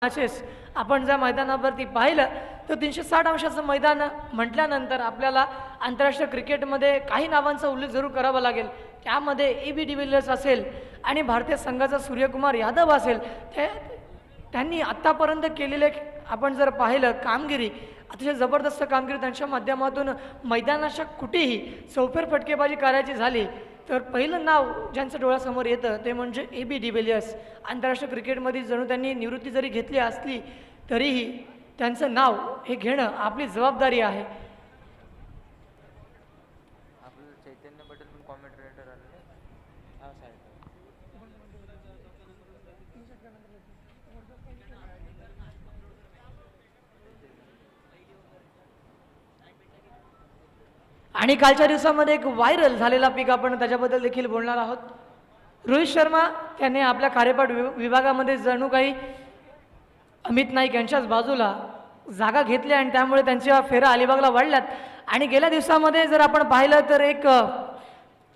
Matches आपण ज्या मैदानावरती पाहिलं तर 360 अंशाचं मैदान म्हटल्यानंतर आपल्याला आंतरराष्ट्रीय क्रिकेटमध्ये काही नावांचा उल्लेख जरूर करावा लागेल. त्यामध्ये ए.बी. डिव्हिलियर्स असेल आणि भारतीय संघाचा सूर्यकुमार यादव असेल. त्यांनी आत्तापर्यंत केलेले आपण जर पाहिलं कामगिरी, अतिशय जबरदस्त कामगिरी त्यांच्या माध्यमातून मैदानाच्या कुठेही चौफेर फटकेबाजी करायची झाली तर पहिलं नाव ज्यांचं डोळ्यासमोर येतं ते म्हणजे ए.बी. डिव्हिलियर्स. आंतरराष्ट्रीय क्रिकेटमध्ये जणू त्यांनी निवृत्ती जरी घेतली असली तरीही त्यांचं नाव हे घेणं आपली जबाबदारी आहे. चैतन्य पटेल पण कॉमेंटेटर आले. आणि कालच्या दिवसामध्ये एक व्हायरल झालेला पीक आपण त्याच्याबद्दल देखील बोलणार आहोत. रोहित शर्मा त्याने आपल्या कार्यपाठ विभागामध्ये जणू काही अमित नाईक यांच्याच बाजूला जागा घेतल्या आणि त्यामुळे त्यांच्या फेरा अलिबागला वाढल्यात. आणि गेल्या दिवसामध्ये जर आपण पाहिलं तर एक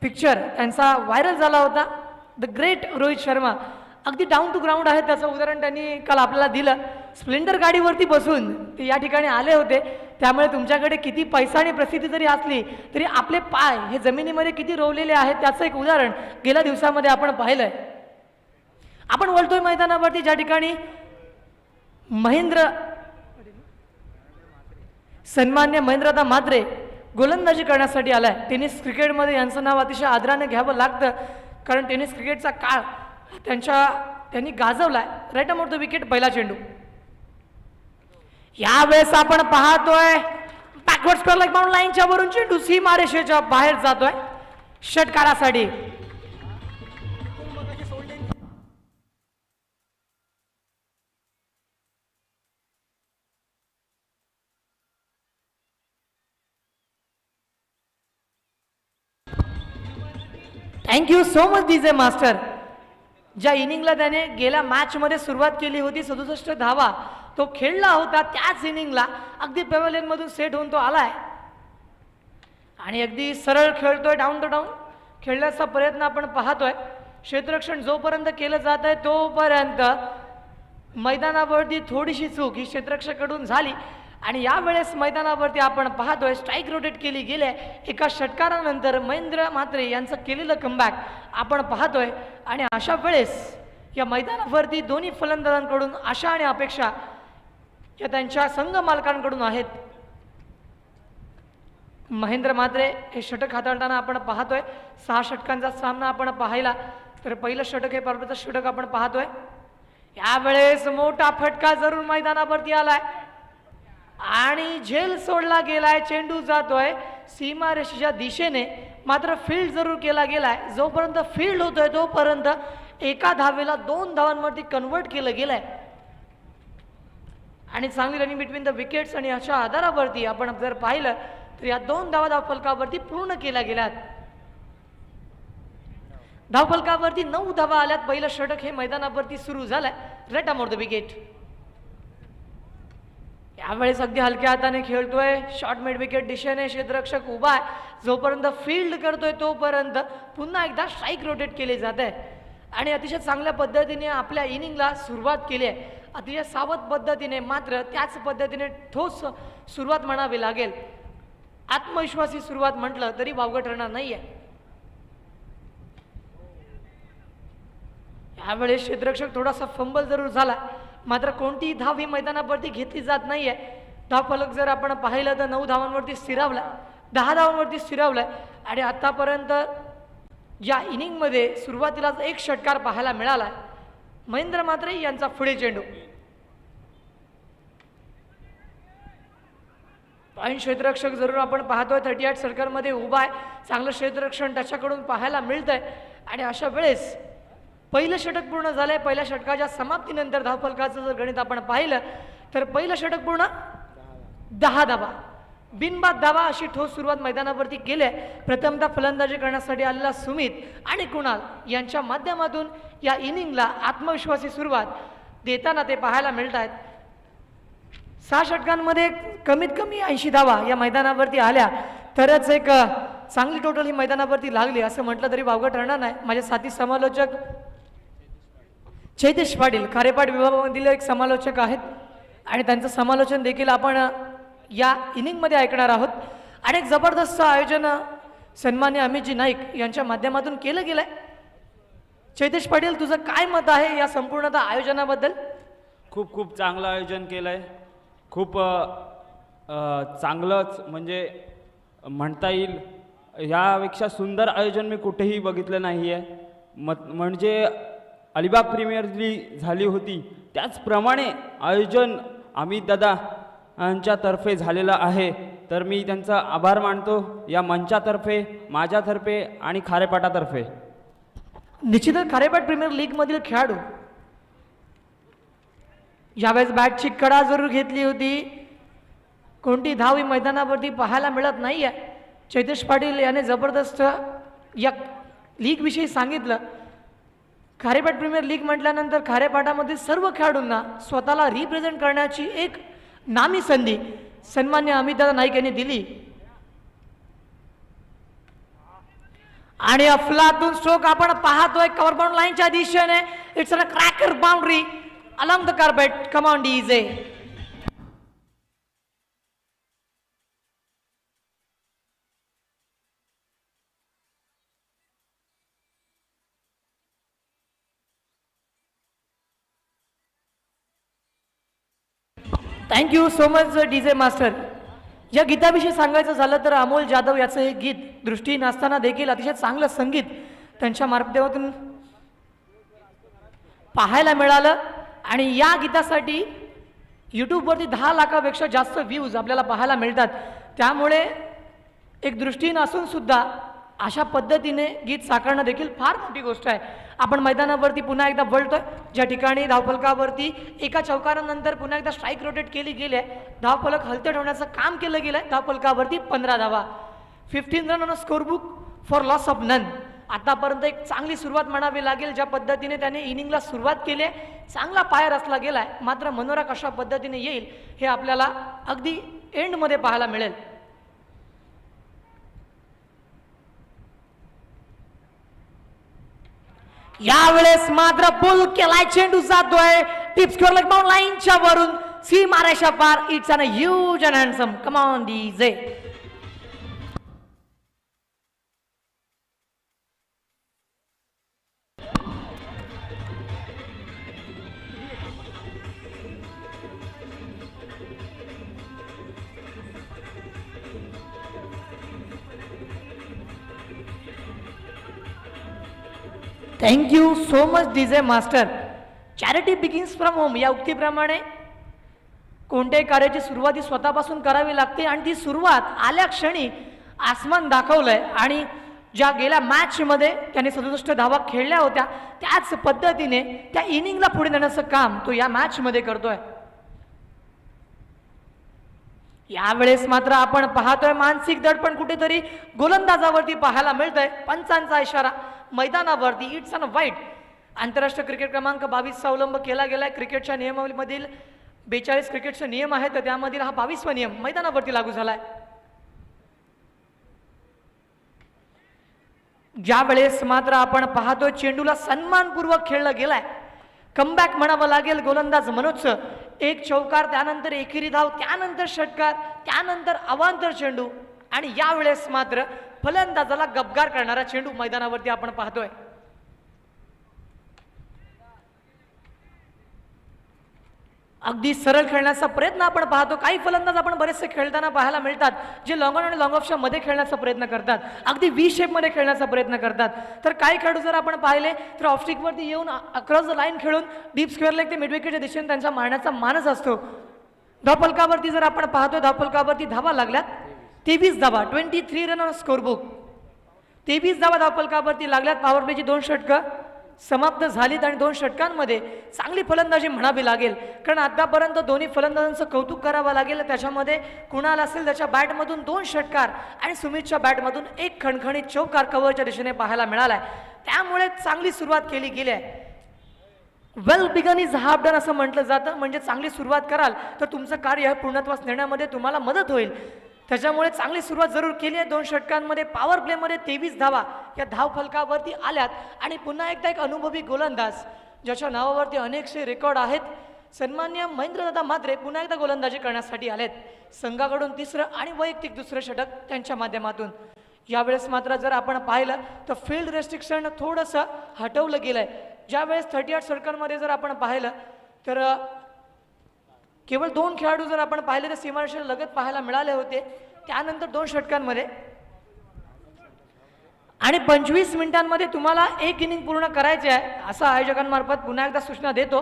पिक्चर त्यांचा व्हायरल झाला होता, द ग्रेट रोहित शर्मा. अगदी डाऊन टू ग्राउंड आहे त्याचं उदाहरण त्यांनी काल आपल्याला दिलं. स्प्लेंडर गाडीवरती बसून ते या ठिकाणी आले होते. त्यामुळे तुमच्याकडे किती पैसा आणि प्रसिद्धी जरी असली तरी आपले पाय हे जमिनीमध्ये किती रोवलेले आहेत त्याचं एक उदाहरण गेल्या दिवसामध्ये आपण पाहिलंय. आपण बोलतोय मैदानावरती ज्या ठिकाणी सन्मान्य महेंद्रदा म्हात्रे गोलंदाजी करण्यासाठी आलाय. टेनिस क्रिकेटमध्ये यांचं नाव अतिशय आदराने घ्यावं लागतं कारण टेनिस क्रिकेटचा काळ त्यांनी गाजवलाय. राईट अमोर द विकेट पहिला चेंडू. यावेळेस आपण पाहतोय बॅकवर्ड स्क्वेअर लेग बाउंड लाईनच्या वरून चेंडू सीमारेषेच्या बाहेर जातोय षटकारासाठी. Thank you so much DJ master. ज्या इनिंगला त्याने गेल्या मॅचमध्ये सुरुवात केली होती 67 धावा तो खेळला होता, त्याच इनिंगला अगदी पेव्हलियनमधून सेट होऊन तो आलाय आणि अगदी सरळ खेळतोय. डाऊन टू डाऊन खेळण्याचा प्रयत्न आपण पाहतोय. क्षेत्ररक्षण जोपर्यंत केलं जात आहे तोपर्यंत मैदानावरती थोडीशी चूक ही क्षेत्ररक्षकाकडून झाली आणि यावेळेस मैदानावरती आपण पाहतोय स्ट्राईक रोटेट केली गेली. एका षटकारानंतर महेंद्र म्हात्रे यांचं केलेलं कमबॅक आपण पाहतोय आणि अशा वेळेस या मैदानावरती दोन्ही फलंदाजांकडून आशा आणि अपेक्षा या त्यांच्या संघ मालकांकडून आहेत. महेंद्र म्हात्रे हे षटक हाताळताना आपण पाहतोय. 6 षटकांचा सामना आपण पाहिला तर पहिलं षटक हे परबचं षटक आपण पाहतोय. यावेळेस मोठा फटका जरूर मैदानावरती आलाय आणि झेल सोडला गेलाय. चेंडू जातोय सीमारेषेच्या दिशेने, मात्र फील्ड जरूर केला गेलाय. जोपर्यंत फील्ड होतोय तोपर्यंत एका धावेला 2 धावांवरती कन्वर्ट केलं गेलंय आणि चांगली रनिंग बिटवीन द विकेट्स आणि अशा आधारावरती आपण जर पाहिलं तर या 2 धावा धावफलकावरती पूर्ण केल्या गेल्यात. धावफलकावरती 9 धावा आल्यात. पहिलं षटक हे मैदानावरती सुरू झालंय. Right arm over the wicket. यावेळेस अगदी हलक्या हाताने खेळतोय. शॉर्ट मिड विकेट दिशेने क्षेत्ररक्षक उभा आहे. जोपर्यंत फील्ड करतोय तोपर्यंत पुन्हा एकदा स्ट्राईक रोटेट केले जात आहे आणि अतिशय चांगल्या पद्धतीने आपल्या इनिंगला सुरुवात केली आहे. अतिशय सावध पद्धतीने, मात्र त्याच पद्धतीने ठोस सुरुवात म्हणावी लागेल. आत्मविश्वासी सुरुवात म्हटलं तरी वावगं ठरणार नाहीये. यावेळेस क्षेत्ररक्षक थोडासा फंबल जरूर झाला, मात्र कोणतीही धाव ही मैदानावरती घेतली जात नाहीये. धावफलक जर आपण पाहिलं तर 9 धावांवरती स्थिरावलाय, 10 धावांवरती स्थिरावलाय आणि आतापर्यंत या इनिंगमध्ये सुरुवातीलाच एक षटकार पाहायला मिळाला. महेंद्र म्हात्रे यांचा पुढे चेंडू. पॉईंट क्षेत्ररक्षक जरूर आपण पाहतोय 38 सर्कलमध्ये उभा आहे. चांगलं क्षेत्ररक्षण त्याच्याकडून पाहायला मिळतंय आणि अशा वेळेस पहिलं षटक पूर्ण झालंय. पहिल्या षटकाच्या समाप्तीनंतर धावफलकाचं जर गणित आपण पाहिलं तर पहिलं षटक पूर्ण 10 धावा, बिनबाद धावा अशी ठोस सुरुवात मैदानावरती केली आहे. प्रथमतः फलंदाजी करण्यासाठी आलेला सुमित आणि कुणाल यांच्या माध्यमातून या इनिंगला आत्मविश्वासी सुरुवात देताना ते पाहायला मिळत आहेत. 6 षटकांमध्ये कमीत कमी 80 धावा या मैदानावरती आल्या तरच एक चांगली टोटल ही मैदानावरती लागली असं म्हटलं तरी वावगं ठरणार नाही. माझे साथी समालोचक चैतेश पाटील खारेपाट विभागामधील एक समालोचक आहेत आणि त्यांचं समालोचन देखील आपण या इनिंगमध्ये ऐकणार आहोत. आणि एक जबरदस्त आयोजन सन्मान्य अमितजी नाईक यांच्या माध्यमातून केलं गेलं आहे. चैतेश पाटील, तुझं काय मत आहे या संपूर्णतः आयोजनाबद्दल? खूप खूप चांगलं आयोजन केलं आहे. खूप चांगलंच म्हणजे म्हणता येईल, यापेक्षा सुंदर आयोजन मी कुठेही बघितलं नाही आहे. म्हणजे अलिबाग प्रीमियर लीग झाली होती त्याचप्रमाणे आयोजन अमित दादा यांच्यातर्फे झालेलं आहे. तर मी त्यांचा आभार मानतो या मंचातर्फे, माझ्यातर्फे आणि खारेपाटातर्फे. निश्चितच खारेपाट प्रीमियर लीगमधील खेळाडू यावेळेस बॅटची कडा जरूर घेतली होती. कोणती धाव ही मैदानावरती पाहायला मिळत नाही आहे. चैतेश पाटील याने जबरदस्त या लीगविषयी सांगितलं. खारेपाट प्रीमियर लीग म्हटल्यानंतर खारेपाटामधील सर्व खेळाडूंना स्वतःला रिप्रेझेंट करण्याची एक नामी संधी सन्मान्य अमितदादा नाईक यांनी दिली. आणि अफलातून स्ट्रोक आपण पाहतोय कव्हर बाउंड लाईनच्या दिशेने. It's a cracker boundary along the carpet. Come on DJ. Thank you so much DJ master. या गीताविषयी सांगायचं झालं तर अमोल जाधव याचं हे गीत दृष्टी नसताना देखील अतिशय चांगलं संगीत त्यांच्या माध्यमातून पाहायला मिळालं. आणि या गीतासाठी यूट्यूबवरती 10 लाखापेक्षा जास्त व्ह्यूज आपल्याला पाहायला मिळतात. त्यामुळे एक दृष्टी नसून सुद्धा अशा पद्धतीने गीत साकारणं देखील फार मोठी गोष्ट आहे. आपण मैदानावरती पुन्हा एकदा वळतोय, ज्या ठिकाणी धावफलकावरती एका चौकारानंतर पुन्हा एकदा स्ट्राईक रोटेट केली गेली आहे. धावफलक हलते ठेवण्याचं काम केलं गेलं आहे. धावफलकावरती 15 धावा, 15 run on scorebook for loss of none. आतापर्यंत एक चांगली सुरुवात म्हणावी लागेल. ज्या पद्धतीने त्याने इनिंगला सुरुवात केली आहे, चांगला पाय रचला गेला आहे. मात्र मनोरा कशा पद्धतीने येईल हे आपल्याला अगदी एंडमध्ये पाहायला मिळेल. यावेळेस मात्र पुल केलाय, चेंडू जातोय टिप स्क्वेअर लेग बाउंड लाईनच्या वरून सी मारायच्या पार. It's an huge and handsome. Come on DJ. Thank you so much DJ master. Charity begins from home या उक्तीप्रमाणे कोणत्याही कार्याची सुरुवात ही स्वतःपासून करावी लागते. आणि ती सुरुवात आल्या क्षणी आसमान दाखवलंय. आणि ज्या गेल्या मॅचमध्ये त्याने 67 धावा खेळल्या होत्या त्याच पद्धतीने त्या इनिंगला पुढे नेण्याचं काम तो या मॅचमध्ये करतोय. यावेळेस मात्र आपण पाहतोय मानसिक दडपण कुठेतरी गोलंदाजावरती पाहायला मिळतंय. पंचांचा इशारा मैदानावरती. इट्स अन वाईट. आंतरराष्ट्रीय क्रिकेट क्रमांक 22चा अवलंब केला गेलाय. क्रिकेटच्या नियमावलीमधील 42 क्रिकेटचे नियम आहेत, तर त्यामधील हा 22वा नियम मैदानावरती लागू झालाय. ज्या वेळेस मात्र आपण पाहतोय चेंडूला सन्मानपूर्वक खेळलं गेलाय. कमबॅक म्हणावं लागेल गोलंदाज मनोजचं. एक चौकार, त्यानंतर एकेरी धाव, त्यानंतर षटकार, त्यानंतर अवांतर चेंडू. आणि यावेळेस मात्र फलंदाजाला गबगार करणारा चेंडू मैदानावरती आपण पाहतोय. अगदी सरळ खेळण्याचा प्रयत्न आपण पाहतो. काही फलंदाज आपण बरेचसे खेळताना पाहायला मिळतात जे लॉंग ऑन आणि लॉंग ऑफच्या मध्ये खेळण्याचा प्रयत्न करतात, अगदी व्ही शेपमध्ये खेळण्याचा प्रयत्न करतात. तर काही खेळाडू जर आपण पाहिले तर ऑफ स्टिकवरती येऊन अक्रॉस द लाईन खेळून डीप स्क्वेअर लेग ते मिड विकेटच्या दिशेने त्यांचा मारण्याचा मानस असतो. धावफलकावरती जर आपण पाहतो, धावफलकावरती धावा लागल्यात 23 धावा, 23 रन ऑन स्कोरबुक. 23 धावा धावफलकावरती लागल्यात. पॉवर प्लेची 2 षटकं समाप्त झालीत आणि 2 षटकांमध्ये चांगली फलंदाजी म्हणावी लागेल. कारण आतापर्यंत दोन्ही फलंदाजांचं कौतुक करावं लागेल. त्याच्यामध्ये कुणाल असेल त्याच्या बॅटमधून 2 षटकार आणि सुमितच्या बॅटमधून 1 खणखणीत चौकार कव्हरच्या दिशेने पाहायला मिळालाय. त्यामुळे चांगली सुरुवात केली गेली आहे. Well begun is half done असं म्हटलं जातं. म्हणजे चांगली सुरुवात कराल तर तुमचं कार्य पूर्णत्वास नेण्यामध्ये तुम्हाला मदत होईल. त्याच्यामुळे चांगली सुरुवात जरूर केली आहे. 2 षटकांमध्ये पॉवर प्लेमध्ये 23 धावा या धावफलकावरती आल्यात. आणि पुन्हा एकदा एक अनुभवी गोलंदाज ज्याच्या नावावरती अनेकसे रेकॉर्ड आहेत. सन्मान्य महेंद्रदादा म्हात्रे पुन्हा एकदा गोलंदाजी करण्यासाठी आलेत. संघाकडून तिसरं आणि वैयक्तिक दुसरं षटक त्यांच्या माध्यमातून. यावेळेस मात्र जर आपण पाहिलं तर फील्ड रेस्ट्रिक्शन थोडंसं हटवलं गेलं आहे. ज्यावेळेस 38 षटकांमध्ये जर आपण पाहिलं तर केवळ 2 खेळाडू जर आपण पाहिले तर सीमारेषेला लगत पाहायला मिळाले होते. त्यानंतर 2 षटकांमध्ये आणि 25 मिनिटांमध्ये तुम्हाला 1 इनिंग पूर्ण करायचे आहे असं आयोजकांमार्फत पुन्हा एकदा सूचना देतो.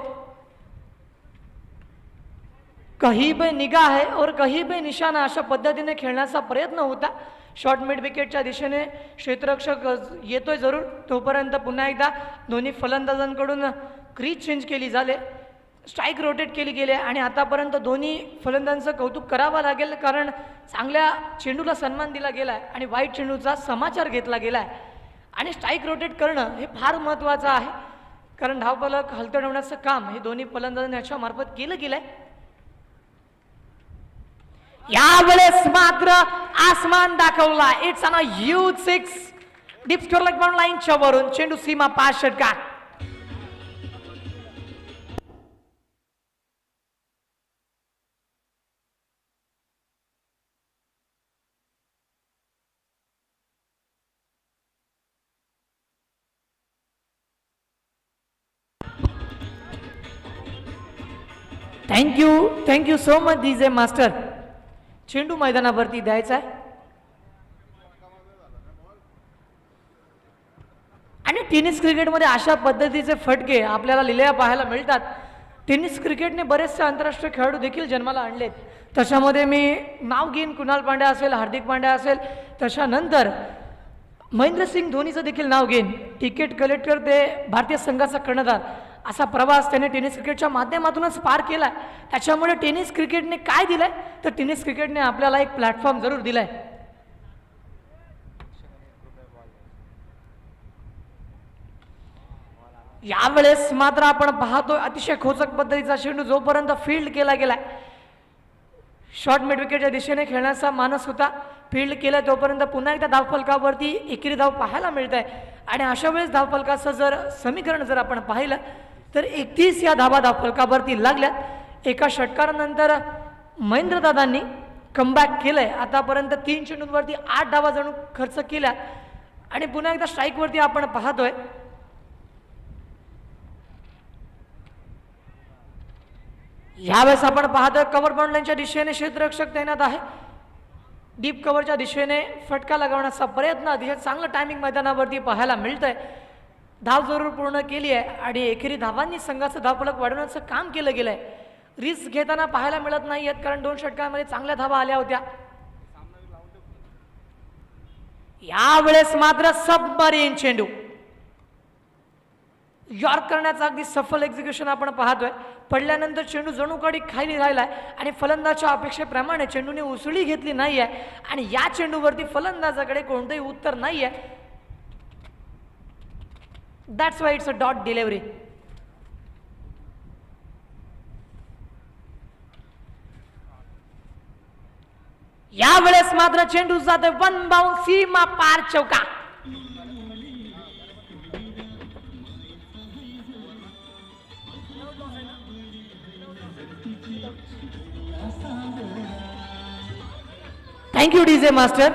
कहीं पे निगाह है और कहीं पे निशाणा अशा पद्धतीने खेळण्याचा प्रयत्न होता. शॉर्ट मिड विकेटच्या दिशेने क्षेत्ररक्षक येतोय जरूर. तोपर्यंत पुन्हा एकदा दोन्ही फलंदाजांकडून क्रीज चेंज केली झाले, स्ट्राईक रोटेट केली गेली आणि आतापर्यंत दोन्ही फलंदाजांचं कौतुक करावं लागेल कारण चांगल्या चेंडूला सन्मान दिला गेला आहे आणि वाईट चेंडूचा समाचार घेतला गेला आहे. आणि स्ट्राईक रोटेट करणं हे फार महत्त्वाचं आहे कारण धावफलक हलतडवण्याचं काम हे दोन्ही फलंदाजांनी याच्या मार्फत केलं गेलंय. यावेळेस मात्र आसमान दाखवला. It's on a huge 6 deep score leg bound लाईनच्या वरून चेंडू सीमा 5 षटकार. Thank you so much DJ master. चेंडू मैदानावरती द्यायचा आहे आणि टेनिस क्रिकेटमध्ये अशा पद्धतीचे फटके आपल्याला लिहिल्या पाहायला मिळतात. टेनिस क्रिकेटने बरेचसे आंतरराष्ट्रीय खेळाडू देखील जन्माला आणलेत. तशामध्ये मी नाव घेईन कुणाल पांड्या असेल, हार्दिक पांड्या असेल, तशानंतर महेंद्रसिंग धोनीचं देखील नाव घेईन. तिकीट कलेक्टर ते भारतीय संघाचा कर्णधार असा प्रवास त्याने टेनिस क्रिकेटच्या माध्यमातूनच पार केला आहे. त्याच्यामुळे टेनिस क्रिकेटने काय दिलंय तर टेनिस क्रिकेटने आपल्याला एक प्लॅटफॉर्म जरूर दिलाय. यावेळेस मात्र आपण पाहतोय अतिशय खोचक पद्धतीचा चेंडू जोपर्यंत फील्ड केला गेलाय. शॉर्ट मिड विकेटच्या दिशेने खेळण्याचा मानस होता, फील्ड केलं तोपर्यंत पुन्हा एकदा धावफलकावरती एकेरी धाव पाहायला मिळत आहे. आणि अशा वेळेस धावफलकाचं जर समीकरण जर आपण पाहिलं तर 31 या धावा धावफलकावरती लागल्यात. एका षटकारानंतर महेंद्रदादांनी कमबॅक केलंय. आतापर्यंत 3 चेंडूंवरती 8 धावा जणू खर्च केल्या आणि पुन्हा एकदा स्ट्राईकवरती आपण पाहतोय. यावेळेस आपण पाहतोय कव्हर बाउंड्रीच्या दिशेने क्षेत्ररक्षक तैनात आहे. डीप कव्हरच्या दिशेने फटका लगावण्याचा प्रयत्न अतिशय चांगलं टायमिंग मैदानावरती पाहायला मिळतंय. धाव जरूर पूर्ण केली आहे आणि एकेरी धावांनी संघाचं धावफलक वाढवण्याचं काम केलं गेलंय. रिस्क घेताना पाहायला मिळत नाही आहेत कारण 2 षटकांमध्ये चांगल्या धावा आल्या होत्या. यावेळेस मात्र सबमरीन चेंडू यॉर्क करण्याचं अगदी सफल एक्झिक्युशन आपण पाहतोय. पडल्यानंतर चेंडू जणू कडी खाली राहिलाय आणि फलंदाजाच्या अपेक्षेप्रमाणे चेंडूने उसळी घेतली नाही आहे आणि या चेंडूवरती फलंदाजाकडे कोणतंही उत्तर नाही आहे. That's why it's a dot delivery. यावेळेस मात्र चेंडू जातोय 1 बाउंड सीमा पार चौका. Thank you DJ master.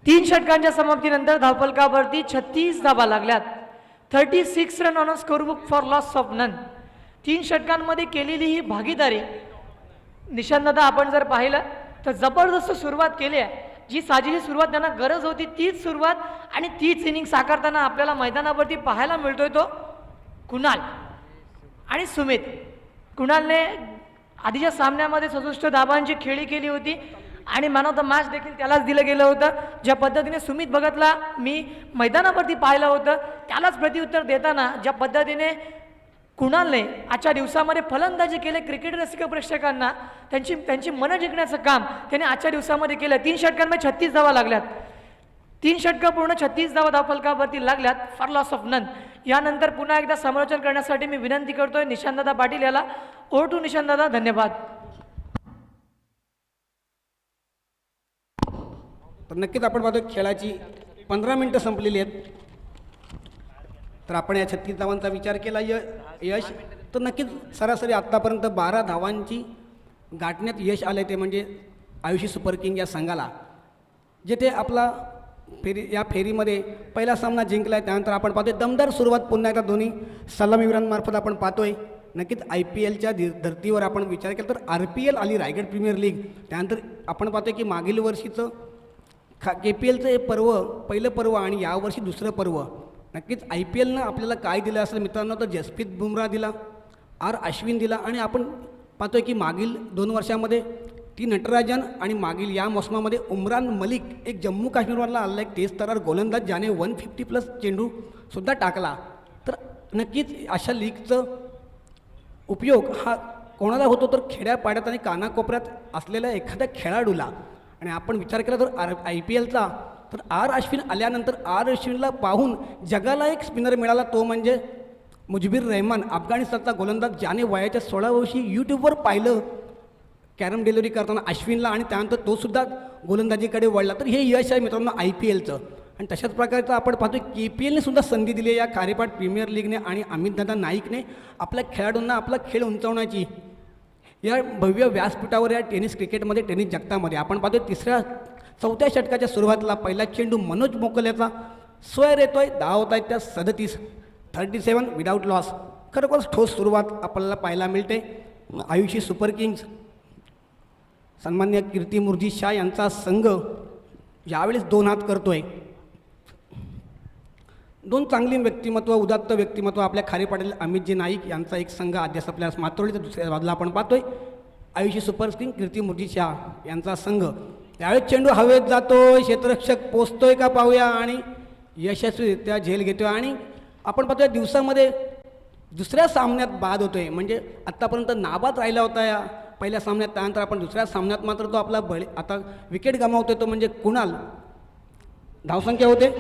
3 षटकांच्या समाप्तीनंतर धावफलकावरती 36 धावा लागल्यात. 36 run on a scorebook for loss of none. 3 षटकांमध्ये केलेली ही भागीदारी निशांतदा आपण जर पाहिलं तर जबरदस्त सुरुवात केली आहे. जी साजेशी सुरुवात त्यांना गरज होती तीच सुरुवात आणि तीच इनिंग साकारताना आपल्याला मैदानावरती पाहायला मिळतोय तो कुणाल आणि सुमित. कुणालने आधीच्या सामन्यामध्ये 67 धावांची खेळी केली होती आणि मॅन ऑफ द मॅच देखील त्यालाच दिलं गेलं होतं. ज्या पद्धतीने सुमित भगतला मी मैदानावरती पाहिलं होतं त्यालाच प्रत्युत्तर देताना ज्या पद्धतीने कुणालने आजच्या दिवसामध्ये फलंदाजी केले क्रिकेट रसिक प्रेक्षकांना त्यांची मनं जिंकण्याचं काम त्याने आजच्या दिवसामध्ये केलं. 3 षटकांमध्ये 36 धावा लागल्यात. 3 षटकं पूर्ण 36 धावा धावफलकावरती लागल्यात फॉर लॉस ऑफ नन. यानंतर पुन्हा एकदा समालोचन करण्यासाठी मी विनंती करतोय निशांतदादा पाटील याला. ओव्हर टू निशांतदादा. धन्यवाद. तर नक्कीच आपण पाहतो खेळाची 15 मिनिटं संपलेली आहेत. तर आपण या 36 धावांचा विचार केला यश तर नक्कीच सरासरी आत्तापर्यंत 12 धावांची गाठण्यात यश आलं ते म्हणजे आयुषी सुपर किंग या संघाला, जिथे आपला या फेरीमध्ये पहिला सामना जिंकला आहे. त्यानंतर आपण पाहतोय दमदार सुरुवात पुन्हा एकदा दोन्ही सलामीवीरांमार्फत आपण पाहतोय. नक्कीच IPLच्या धर्तीवर आपण विचार केला तर RPL आली, रायगड प्रीमियर लीग. त्यानंतर आपण पाहतोय की मागील वर्षीचं KPLचं हे पहिलं पर्व आणि यावर्षी दुसरं पर्व. नक्कीच IPLनं आपल्याला काय दिलं असेल मित्रांनो, तर जसप्रीत बुमराह दिला, अश्विन दिला आणि आपण पाहतोय की मागील 2 वर्षामध्ये नटराजन आणि मागील या मोसमामध्ये उमरान मलिक एक जम्मू काश्मीरवरला आलेला एक तेज तरार गोलंदाज ज्याने 150+ चेंडूसुद्धा टाकला. तर नक्कीच अशा लीगचं उपयोग हा कोणाला होतो तर खेड्यापाड्यात आणि कानाकोपऱ्यात असलेल्या एखाद्या खेळाडूला. आणि आपण विचार केला तर IPLचा तर अश्विन आल्यानंतर अश्विनला पाहून जगाला एक स्पिनर मिळाला, तो म्हणजे मुजबीर रहमान, अफगाणिस्तानचा गोलंदाज ज्याने वयाच्या 16 वर्षी यूट्यूबवर पाहिलं कॅरम डिलिव्हरी करताना अश्विनला आणि त्यानंतर तोसुद्धा गोलंदाजीकडे वळला. तर हे यश आहे मित्रांनो IPLचं. आणि तशाच प्रकारचं आपण पाहतो KPLने सुद्धा संधी दिली आहे या खारेपाट प्रीमियर लीगने आणि अमितदादा नाईकने आपल्या खेळाडूंना आपला खेळ उंचावण्याची या भव्य व्यासपीठावर या टेनिस क्रिकेटमध्ये टेनिस जगतामध्ये आपण पाहतो 4थ्या षटकाच्या सुरुवातीला पहिला चेंडू मनोज मोकल याचा स्वयर येतोय, धावा होत आहेत त्या 37 विदाऊट लॉस. खरोखरच ठोस सुरुवात आपल्याला पाहायला मिळते. आयुषी सुपर किंग्स सन्मान्य कीर्ती मुरजी शाह यांचा संघ यावेळेस 2 हात करतोय. 2 चांगली व्यक्तिमत्व, उदात्त व्यक्तिमत्व आपल्या खारेपाटील अमितजी नाईक यांचा एक संघ अध्यास आपल्याला मातोळीच्या दुसऱ्या बाजूला आपण पाहतोय आयुषी सुपर किंग कीर्ती मुरजी शाह यांचा संघ. त्यावेळेस चेंडू हवेत जातोय, क्षेत्ररक्षक पोचतोय का पाहूया आणि यशस्वीरित्या झेल घेतोय. आणि आपण पाहतोय दिवसामध्ये दुसऱ्या सामन्यात बाद होतोय, म्हणजे आत्तापर्यंत नाबाद राहिला होता या पहिल्या सामन्यात. त्यानंतर आपण दुसऱ्या सामन्यात मात्र तो आपला आता विकेट गमावतोय, तो म्हणजे कुणाल. धावसंख्या होते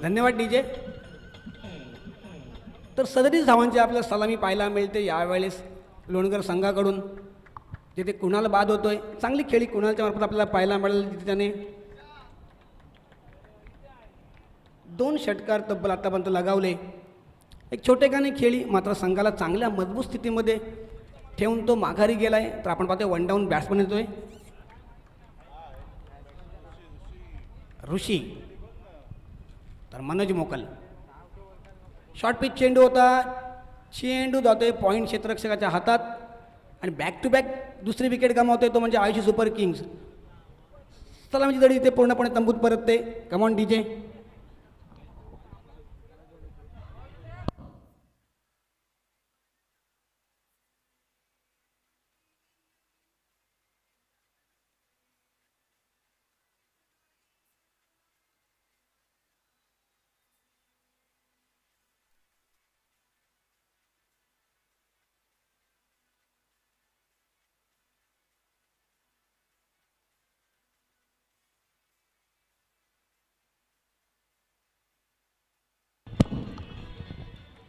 धन्यवाद DJ. तर 37 धावांची आपल्याला सलामी पाहायला मिळते यावेळेस लोणकर संघाकडून, जिथे कुणाल बाद होतोय. चांगली खेळी कुणालच्या मार्फत आपल्याला पाहायला मिळेल, जिथे त्याने 2 षटकार तब्बल आतापर्यंत लगावले. एक छोटेखानी खेळी मात्र संघाला चांगल्या मजबूत स्थितीमध्ये ठेवून तो माघारी गेलाय. तर आपण पाहतोय 1 डाऊन बॅट्समन येतोय ऋषी, तर मनोज मोकल. शॉर्ट पिच चेंडू होता, चेंडू जातोय पॉईंट क्षेत्ररक्षकाच्या हातात आणि बॅक टू बॅक दुसरी विकेट गमावतोय, तो म्हणजे आयुषी सुपर किंग्स. सलामीची दडी इथे पूर्णपणे तंबूत परतते. Come on DJ.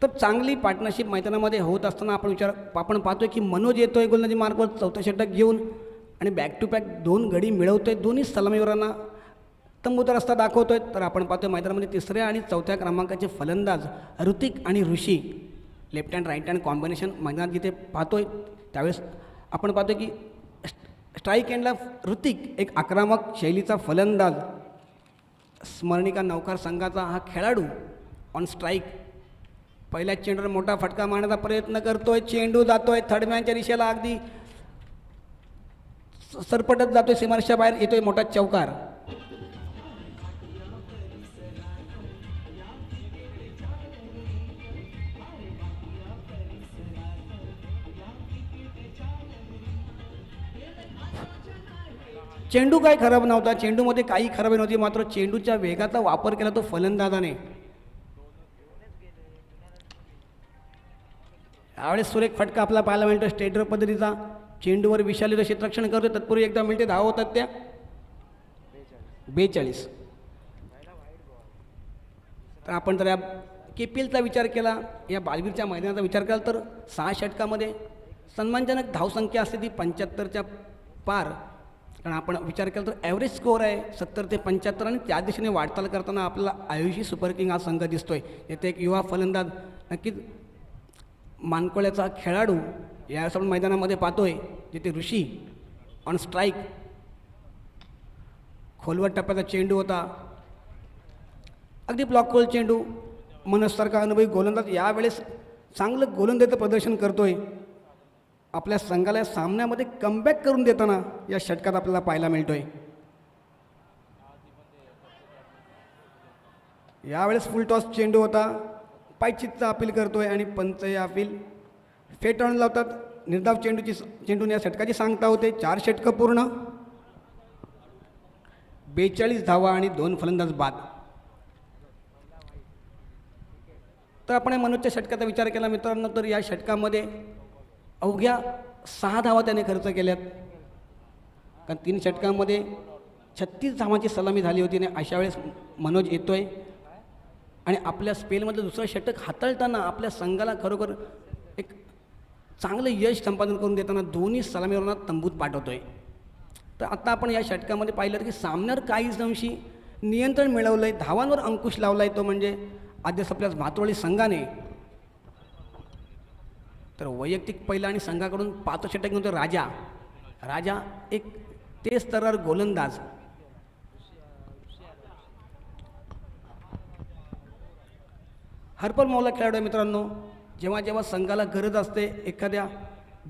तर चांगली पार्टनरशिप मैदानामध्ये होत असताना आपण पाहतोय की मनोज येतोय गोलंदाजी मार्गावर 4थं षटक घेऊन आणि बॅक टू बॅक 2 गडी मिळवतोय. दोन्ही सलामीवीरांना तंबूचा रस्ता दाखवतोय. तर आपण पाहतोय मैदानामध्ये 3ऱ्या आणि 4थ्या क्रमांकाचे फलंदाज ऋतिक आणि Rishi left hand right hand combination मैदानात जिथे पाहतोय त्यावेळेस आपण पाहतोय की स्ट्राईक एंडला ऋतिक एक आक्रमक शैलीचा फलंदाज, स्मरणिका नौकार संघाचा हा खेळाडू ऑन स्ट्राईक पहिल्या चेंडूवर मोठा फटका मारण्याचा प्रयत्न करतोय. चेंडू जातोय थर्ड मॅनच्या दिशेला, अगदी सरपटत जातोय, सीमारेषेच्या बाहेर येतोय मोठा चौकार. चेंडू काय खराब नव्हता, चेंडूमध्ये काही खराबी नव्हती, मात्र चेंडूच्या वेगाचा वापर केला तो फलंदाजाने. यावेळेस सुरेख फटका आपला पाहायला मिळतो स्टेटर पद्धतीचा. चेंडूवर विशालीचं क्षेत्ररक्षण करतो. तत्पूर्वी एकदा मिळते धावा होतात त्या 42. तर आपण जर या KPLचा विचार केला, या बालवीरच्या मैदानाचा विचार केला तर 6 षटकामध्ये सन्मानजनक धावसंख्या असते ती 75च्या पार. कारण आपण विचार केला तर ॲव्हरेज स्कोअर आहे 70 ते 75 आणि त्या दिशेने वाटचाल करताना आपल्याला आयुषी सुपर किंग हा संघ दिसतोय. येथे एक युवा फलंदाज नक्कीच मानकोळ्याचा खेळाडू यावेळेस आपण मैदानामध्ये पाहतोय, जिथे ऋषी ऑन स्ट्राईक. खोलवर टप्प्याचा चेंडू होता, अगदी ब्लॉकहोल चेंडू. मनससारखा अनुभवी गोलंदाज यावेळेस चांगलं गोलंदाजीचं प्रदर्शन करतोय. आपल्या संघाला या सामन्यामध्ये कमबॅक करून देताना या षटकात आपल्याला पाहायला मिळतोय. यावेळेस फुल टॉस चेंडू होता, पायचितचा अपील करतोय आणि पंच हे अपील फेटाळून लावतात. निर्धाव चेंडूने या षटकाची सांगता होते. 4 षटकं पूर्ण, 42 धावा आणि 2 फलंदाज बाद. तर आपण या मनोजच्या षटकाचा विचार केला मित्रांनो, तर या षटकामध्ये अवघ्या 6 धावा त्याने खर्च केल्यात. कारण 3 षटकामध्ये 36 धावांची सलामी झाली होती. आणि अशा वेळेस मनोज येतोय आणि आपल्या स्पेलमधलं दुसरं षटक हाताळताना आपल्या संघाला खरोखर एक चांगलं यश संपादन करून देताना दोन्ही सलामीवरनं तंबूत पाठवतोय. तर आता आपण या षटकामध्ये पाहिलं की सामन्यावर काहीच अंशी नियंत्रण मिळवलं आहे, धावांवर अंकुश लावला आहे तो म्हणजे आद्य आपल्या भातवळी संघाने. तर वैयक्तिक पहिला आणि संघाकडून 5 षटक नव्हतं राजा एक तेज स्तरावर गोलंदाज. हरपल मौला खेळाडू आहे मित्रांनो. जेव्हा संघाला गरज असते एखाद्या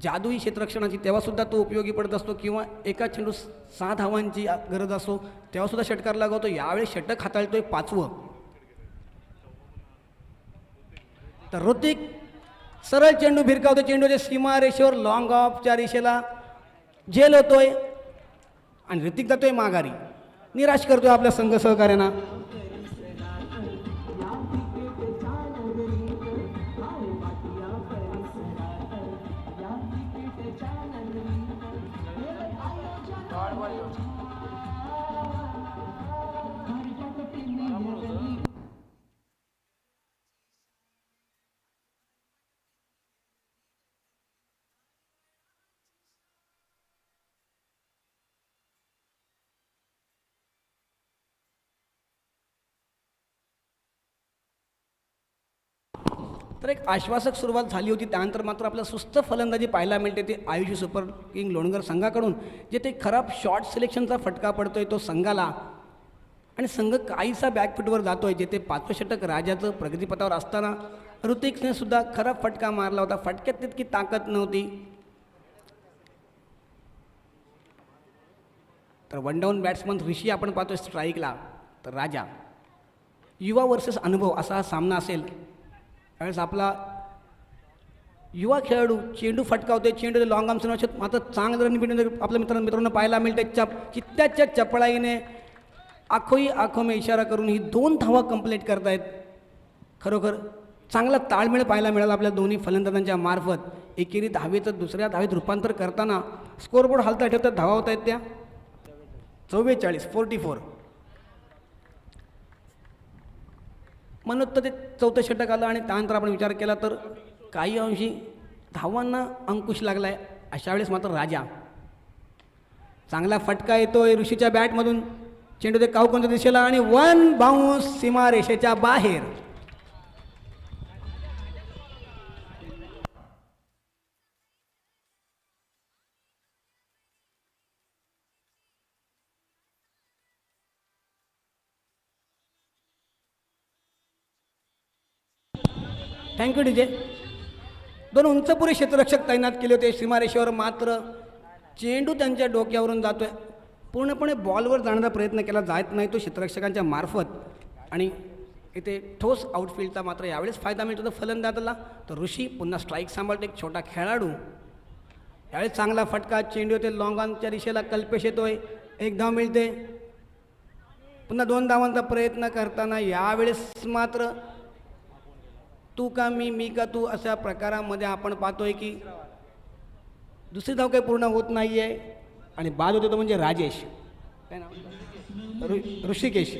जादुई क्षेत्ररक्षणाची तेव्हासुद्धा तो उपयोगी पडत असतो, किंवा एका चेंडू 6 धावांची गरज असतो तेव्हासुद्धा षटकार लागवतो. यावेळी षटक हाताळतोय 5वं. तर ऋतिक सरळ चेंडू भिरकावतो, चेंडूच्या सीमा रेषेवर लॉंग ऑफच्या रेषेला झेल होतोय आणि ऋतिक जातोय माघारी. निराश करतोय आपल्या संघ सहकार्यांना. तर एक आश्वासक सुरुवात झाली होती. त्यानंतर मात्र आपल्याला सुस्त फलंदाजी पाहायला मिळते ते आयुषी सुपर किंग लोणगर संघाकडून, जेथे खराब शॉर्ट सिलेक्शनचा फटका पडतोय तो संघाला आणि संघ काहीसा बॅकफुटवर जातोय. जेथे 5वं षटक राजाचं प्रगतीपथावर असताना ऋतिकने सुद्धा खराब फटका मारला होता. फटक्यात तितकी ताकद नव्हती. तर वन डाऊन बॅट्समन ऋषी आपण पाहतोय स्ट्राईकला, तर राजा. युवा वर्सेस अनुभव असा हा सामना असेल. त्यावेळेस आपला युवा खेळाडू चेंडू फटकावतोय, चेंडू लॉंग आर्म मात्र चांगलं रणनीती आपल्या मित्रांनो पाहायला मिळते. चित्त्याच्या चपळाईने आखो में इशारा करून ही 2 धावा कंप्लीट करतायत. खरोखर चांगला ताळमेळ पाहायला मिळाला आपल्या दोन्ही फलंदाजांच्या मार्फत. एकेरी धावेचं दुसऱ्या धावेत रूपांतर करताना स्कोरबोर्ड हालता ठेवतात धावा होत आहेत त्या 44. म्हणून तर ते 4थं षटक आलं आणि त्यानंतर आपण विचार केला तर काही अंशी धावांना अंकुश लागला आहे. अशा वेळेस मात्र राजा चांगला फटका येतोय ऋषीच्या बॅटमधून, चेंडू ते कावकोनच्या दिशेला आणि 1 बाउन्स सीमा रेषेच्या बाहेर. Thank you DJ. 2 उंचपुरी क्षेत्ररक्षक तैनात केले होते सीमारेषेवर, मात्र चेंडू त्यांच्या डोक्यावरून जातोय. पूर्णपणे बॉलवर जाण्याचा प्रयत्न केला जात नाही तो क्षेत्ररक्षकांच्या मार्फत आणि इथे ठोस आउटफील्डचा मात्र यावेळेस फायदा मिळतो फलंदाजाला. तर ऋषी पुन्हा स्ट्राईक सांभाळतो, एक छोटा खेळाडू. यावेळेस चांगला फटका, चेंडू येते लॉंग ऑनच्या दिशेला, कल्पेश येतोय, 1 धाव मिळते. पुन्हा 2 धावांचा प्रयत्न करताना यावेळेस मात्र तू का मी का तू अशा प्रकारामध्ये आपण पाहतोय की दुसरी धाव काही पूर्ण होत नाही आहे आणि बाद होते तो म्हणजे राजेश, काय नाव ऋषिकेश.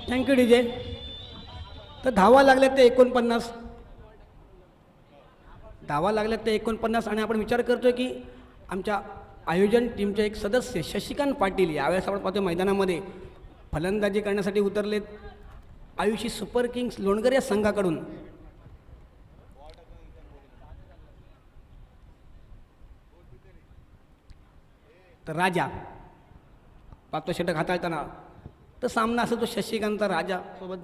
Thank you DJ. तर धावा लागल्यात ते 49, धावा लागल्यात ते 49 आणि आपण विचार करतोय की आमच्या आयोजन टीमचे एक सदस्य शशिकांत पाटील यावेळेस आपण पाहतोय मैदानामध्ये फलंदाजी करण्यासाठी उतरलेत आयुषी सुपर किंग्स लोणगर या संघाकडून. तर राजा पाहतो षटक हाताळताना, तर सामना असतो तो शशिकांतचा राजा सोबत.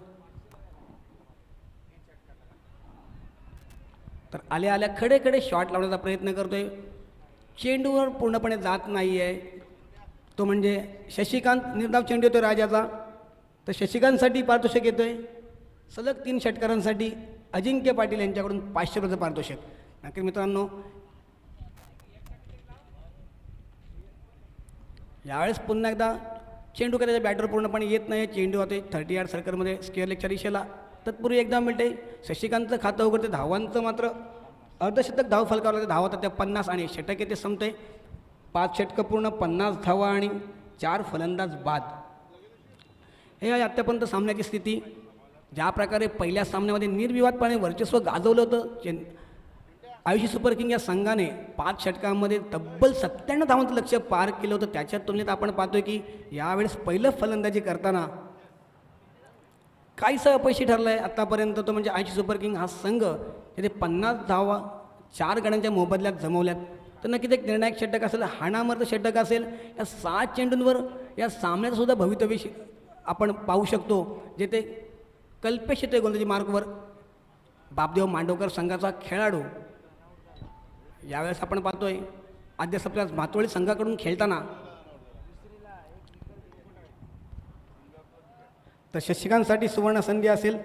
तर आल्या आल्या खडे खडे शॉट लावण्याचा प्रयत्न करतोय, चेंडूवर पूर्णपणे जात नाही आहे तो म्हणजे शशिकांत. निर्धाव चेंडू येतोय राजाचा, तर शशिकांतसाठी पारितोषिक येतोय सलग 3 षटकारांसाठी अजिंक्य पाटील यांच्याकडून 500 रुपये पारितोषिक. नक्की मित्रांनो, यावेळेस पुन्हा एकदा चेंडू काय त्याच्या बॅटवर पूर्णपणे येत नाही, चेंडू आता 30 यार्ड सर्कलमध्ये स्क्वेअर लेगच्या दिशेला. तत्पूर्वी एकदा मिळते शशिकांतचं खातं उघडते, धावांचं मात्र अर्धशतक धाव फलकावलं लागते, धावा त्या 50 आणि षटक येते संपते. 5 षटकं पूर्ण, 50 धावा आणि 4 फलंदाज बाद. हे आहे आत्तापर्यंत सामन्याची स्थिती. ज्या प्रकारे पहिल्या सामन्यामध्ये निर्विवादपणे वर्चस्व गाजवलं होतं आयुषी सुपर किंग या संघाने 5 षटकांमध्ये तब्बल 97 धावांचं लक्ष्य पार केलं होतं. त्याच्या तुलनेत आपण पाहतोय की यावेळेस पहिलं फलंदाजी करताना काहीसं अपयशी ठरलं आहे आत्तापर्यंत, तो म्हणजे आयुषी सुपर किंग हा संघ तिथे 50 धावा 4 गड्यांच्या मोबदल्यात जमवल्यात. तर नक्कीच एक निर्णायक षटक असेल, हाणामारचं षटक असेल. या 7 चेंडूंवर या सामन्याचंसुद्धा भवितव्य आपण पाहू शकतो, जेथे कल्पेश येतोय गोलंदाजी मार्कवर. बापदेव मांडवकर संघाचा खेळाडू यावेळेस आपण पाहतोय आद्य सप्ताहात मातोळी संघाकडून खेळताना. तर शशिकांतसाठी सुवर्ण संधी असेल.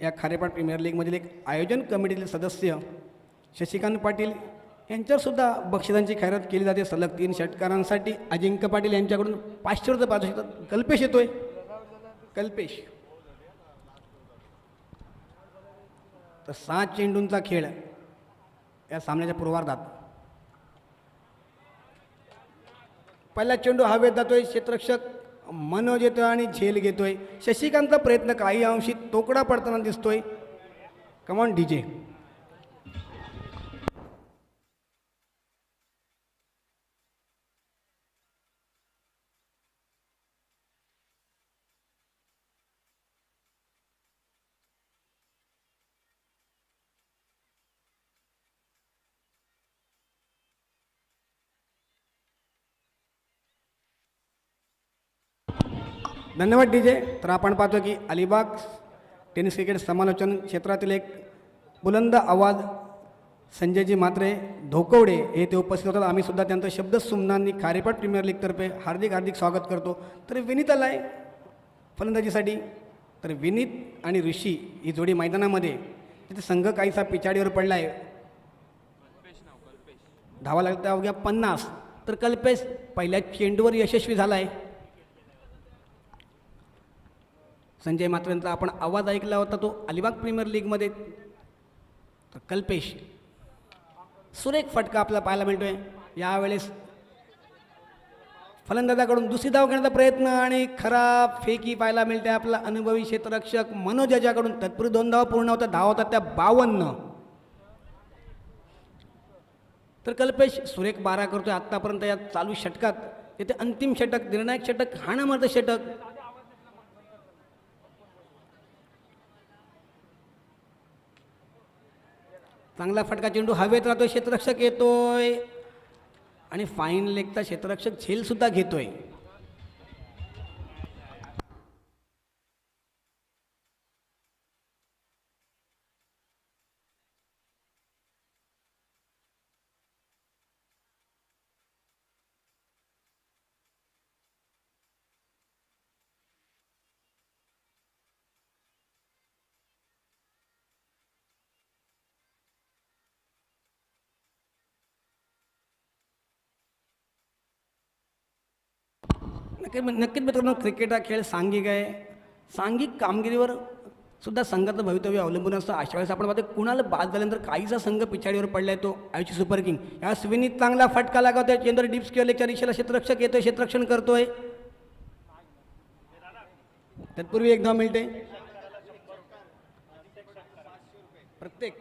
या खारेपाट प्रीमियर लीगमधील एक आयोजन कमिटीतील सदस्य शशिकांत पाटील यांच्यावरसुद्धा बक्षिसांची खैरात केली जाते सलग 3 षटकारांसाठी. अजिंक्य पाटील यांच्याकडून 500 रुपये पारितोषिक. कल्पेश येतोय, कल्पेश. तर 7 चेंडूंचा खेळ या सामन्याच्या पूर्वार्धात. पहिला चेंडू हवेत जातोय, क्षेत्ररक्षक मनोज येतोय आणि झेल घेतोय. शशिकांतचा प्रयत्न काही अंशी तोकडा पडताना दिसतोय. Come on DJ. धन्यवाद डीजे. तर आपण पाहतो की अलिबाग टेनिस क्रिकेट समालोचन क्षेत्रातील एक बुलंद आवाज संजयजी म्हात्रे धोकवडे हे ते उपस्थित होतात. आम्ही सुद्धा त्यांचं शब्द सुमनांनी खारेपाट प्रीमियर लीगतर्फे हार्दिक हार्दिक स्वागत करतो. तर विनीत आला आहे फलंदाजीसाठी. तर विनीत आणि ऋषी ही जोडी मैदानामध्ये तिथे संघ काहीसा पिछाडीवर पडला आहे. धावा लागतात अवघ्या 50. तर कल्पेश पहिल्या चेंडूवर यशस्वी झाला आहे. संजय म्हात्रेंचा आपण आवाज ऐकला होता तो अलिबाग प्रीमियर लीगमध्ये. तर कल्पेश सुरेख फटका आपल्याला पाहायला मिळतोय. यावेळेस फलंदाजाकडून दुसरी धाव घेण्याचा प्रयत्न आणि खराब फेकी पाहायला मिळते आपला अनुभवी क्षेत्ररक्षक मनोज याच्याकडून. तत्पूर्वी 2 धावा पूर्ण होतात, धावा होतात त्या 52. तर कल्पेश सुरेख 12 करतोय आत्तापर्यंत या चालू षटकात. तिथे अंतिम षटक, निर्णायक षटक, हाणामारचं षटक. चांगला फटका चेंडू हवेत राहतोय, क्षेत्ररक्षक येतोय आणि फाईन लेगचा क्षेत्ररक्षक झेलसुद्धा घेतोय. नक्कीच मित्रांनो, क्रिकेट हा खेळ सांघिक आहे. सांघिक कामगिरीवर सुद्धा संघाचं भवितव्य अवलंबून असतं. अशा वेळेस आपण पाहतो कुणाला बाद झाल्यानंतर काहीसा संघ पिछाडीवर पडलाय, तो आयुषी सुपर किंग. या स्विनीत चांगला फटका लागवतोय, चेंडूवर डिप्स केलेच्या दिशेला क्षेत्ररक्षक येतोय, क्षेत्ररक्षण करतोय. तत्पूर्वी एक धाव मिळते प्रत्येक.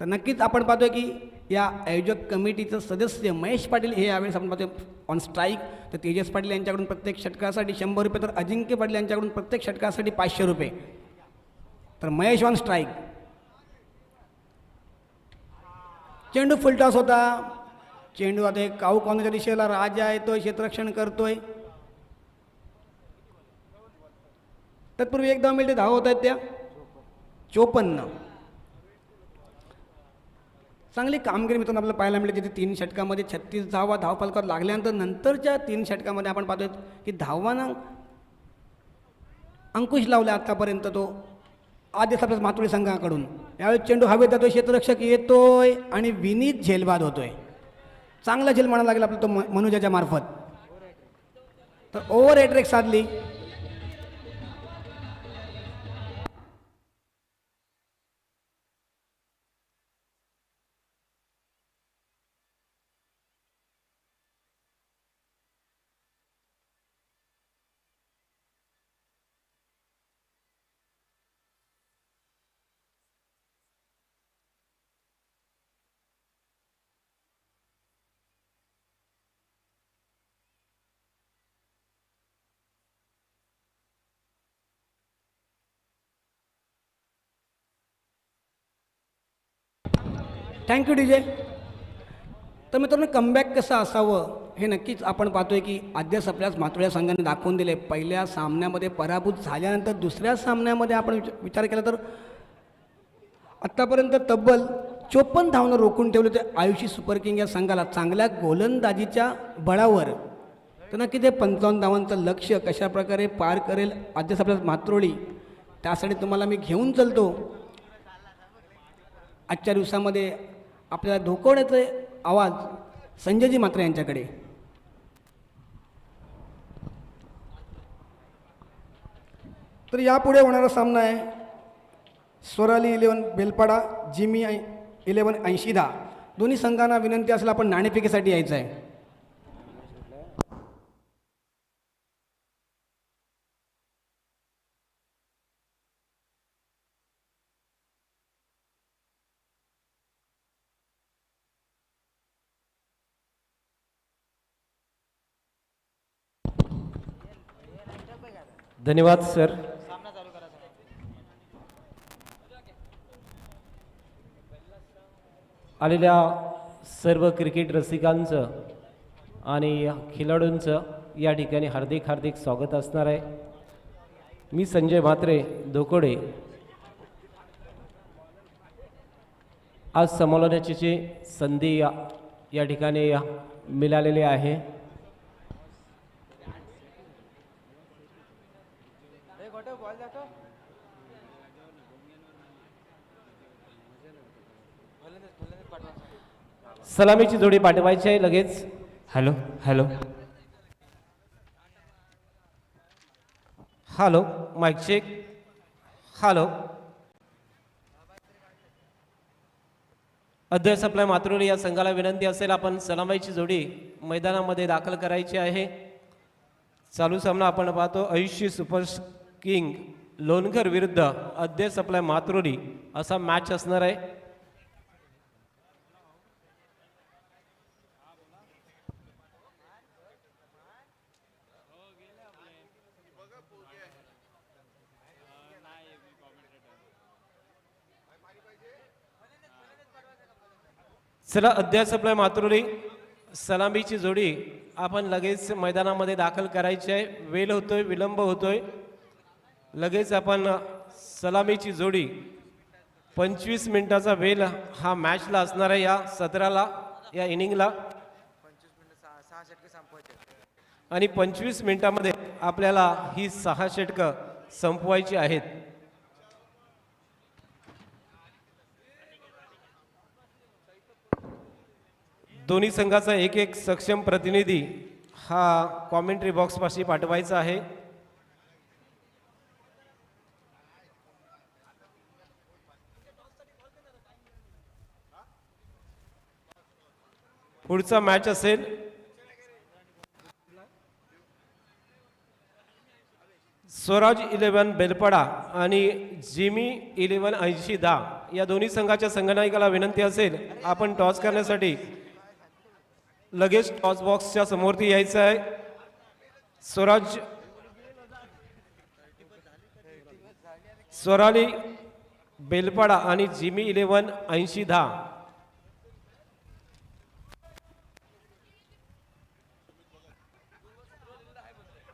तर नक्कीच आपण पाहतोय की या आयोजक कमिटीचं सदस्य महेश पाटील हे यावेळेस आपण पाहतोय ऑन स्ट्राईक. तर तेजस पाटील यांच्याकडून प्रत्येक षटकासाठी 100 रुपये, तर अजिंक्य पाटील यांच्याकडून प्रत्येक षटकासाठी 500 रुपये. तर महेश ऑन स्ट्राईक. चेंडू फुलटॉस होता. चेंडू आता काऊ कॉर्नरच्या दिशेला राजा येतोय, क्षेत्ररक्षण करतोय. तत्पूर्वी एक धाव मिळते. धाव होत आहेत त्या 54. चांगली कामगिरी मित्रांनो आपल्याला पाहायला मिळते, जिथे 3 षटकामध्ये 36 धावा धावफलकावर लागल्यानंतर नंतरच्या 3 षटकामध्ये आपण पाहतोय की धावांना अंकुश लावला आत्तापर्यंत तो आदेश आपल्या मातोळी संघाकडून. यावेळी चेंडू हवेत जातोय, क्षेत्ररक्षक येतोय आणि विनीत झेलबाद होतोय. चांगला झेल म्हणायला लागेल आपलं तो मनुजाच्या मार्फत. तर ओव्हर हेट्रिक साधली. Thank you DJ. तर मित्रांनो, कमबॅक कसं असावं हे नक्कीच आपण पाहतोय की आद्यस आपल्याच मातोळ्या संघाने दाखवून दिले. पहिल्या सामन्यामध्ये पराभूत झाल्यानंतर दुसऱ्या सामन्यामध्ये आपण विचार केला तर आत्तापर्यंत तब्बल 54 धावनं रोखून ठेवले ते आयुषी सुपर किंग या संघाला चांगल्या गोलंदाजीच्या बळावर. तर नक्की ते 55 धावांचं लक्ष्य कशाप्रकारे पार करेल आद्यस आपल्याच मातोळी, त्यासाठी तुम्हाला मी घेऊन चलतो. आजच्या दिवसामध्ये आपल्याला धोकवण्याचे आवाज संजयजी म्हात्रे यांच्याकडे. तर यापुढे होणारा सामना आहे स्वराली 11 बेलपाडा, जिमी 11 80. दोन्ही संघांना विनंती असेल आपण नाणेफेकीसाठी यायचं आहे. धन्यवाद सर. आलेल्या सर्व क्रिकेट रसिकांचं आणि खेळाडूंचं या ठिकाणी हार्दिक हार्दिक स्वागत असणार आहे. मी संजय म्हात्रे धोकोडे. आज संमेलनाची जी संधी या ठिकाणी मिळालेली आहे. सलामीची जोडी पाठवायची आहे लगेच. Hello hello hello mike check. Hello. अध्यक्ष आपल्या मातृणी या संघाला विनंती असेल आपण सलामीची जोडी मैदानामध्ये दाखल करायची आहे. चालू सामना आपण पाहतो आयुषी सुपर किंग लोणकर विरुद्ध अध्यक्ष आपल्या मातृणी असा मॅच असणार आहे. चला अध्यक्ष आपल्या मातृणी सलामीची जोडी आपण लगेच मैदानामध्ये दाखल करायची आहे. वेळ होतोय, विलंब होतोय. लगेच आपण सलामीची जोडी 25 मिनिटाचा वेळ हा मॅचला असणार आहे. या सत्राला या इनिंगला 25 मिनिटं 6 षटके संपवायचे आणि 25 मिनिटामध्ये आपल्याला ही 6 षटकं संपवायची आहेत. दोन्ही संघाचा एक एक सक्षम प्रतिनिधी हा कॉमेंट्री बॉक्सपाशी पाठवायचा आहे. पुढचा मॅच असेल स्वराज 11 बेलपडा आणि जिमी 11 80-10 या दोन्ही संघाच्या संघनायकाला विनंती असेल आपण टॉस करण्यासाठी लगेच टॉस बॉक्सच्या समोरती यायचं आहे. स्वराली बेलपाडा आणि जिमी 11 80-10.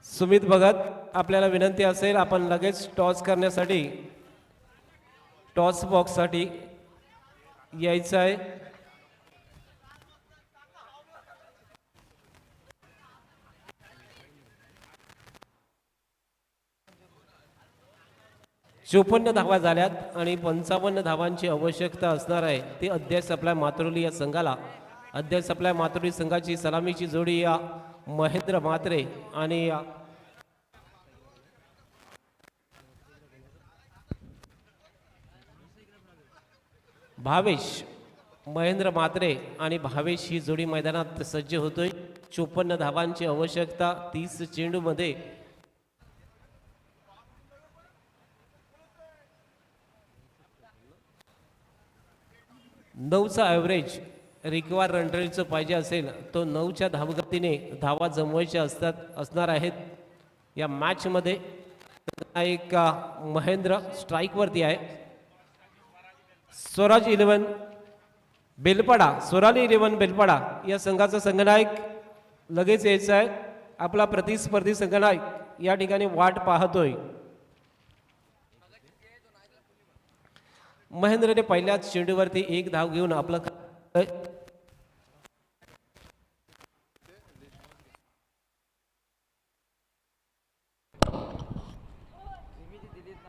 सुमित भगत आपल्याला विनंती असेल आपण लगेच टॉस करण्यासाठी टॉस बॉक्ससाठी यायचं आहे. चोपन्न धावा झाल्यात आणि 55 धावांची आवश्यकता असणार आहे. ते अध्याय आपल्या मातृली या संघाला अध्याय आपल्या मातृली संघाची सलामीची जोडी या महेंद्र म्हात्रे आणि भावेश महेंद्र म्हात्रे आणि भावेश ही जोडी मैदानात सज्ज होतोय. 54 धावांची आवश्यकता 30 चेंडूमध्ये. नऊचा ॲव्हरेज रिक्वायर रन रेटचं पाहिजे असेल तो 9च्या धावगतीने धावा जमवायच्या असणार आहेत या मॅचमध्ये. एक महेंद्र स्ट्राईकवरती आहे. स्वराज 11 बेलपाडा स्वराली 11 बेलपाडा या संघाचा संघनायक लगेच यायचा आहे. आपला प्रतिस्पर्धी संघनायक या ठिकाणी वाट पाहतोय. महेंद्रने पहिल्याच चेंडूवरती एक धाव घेऊन आपलं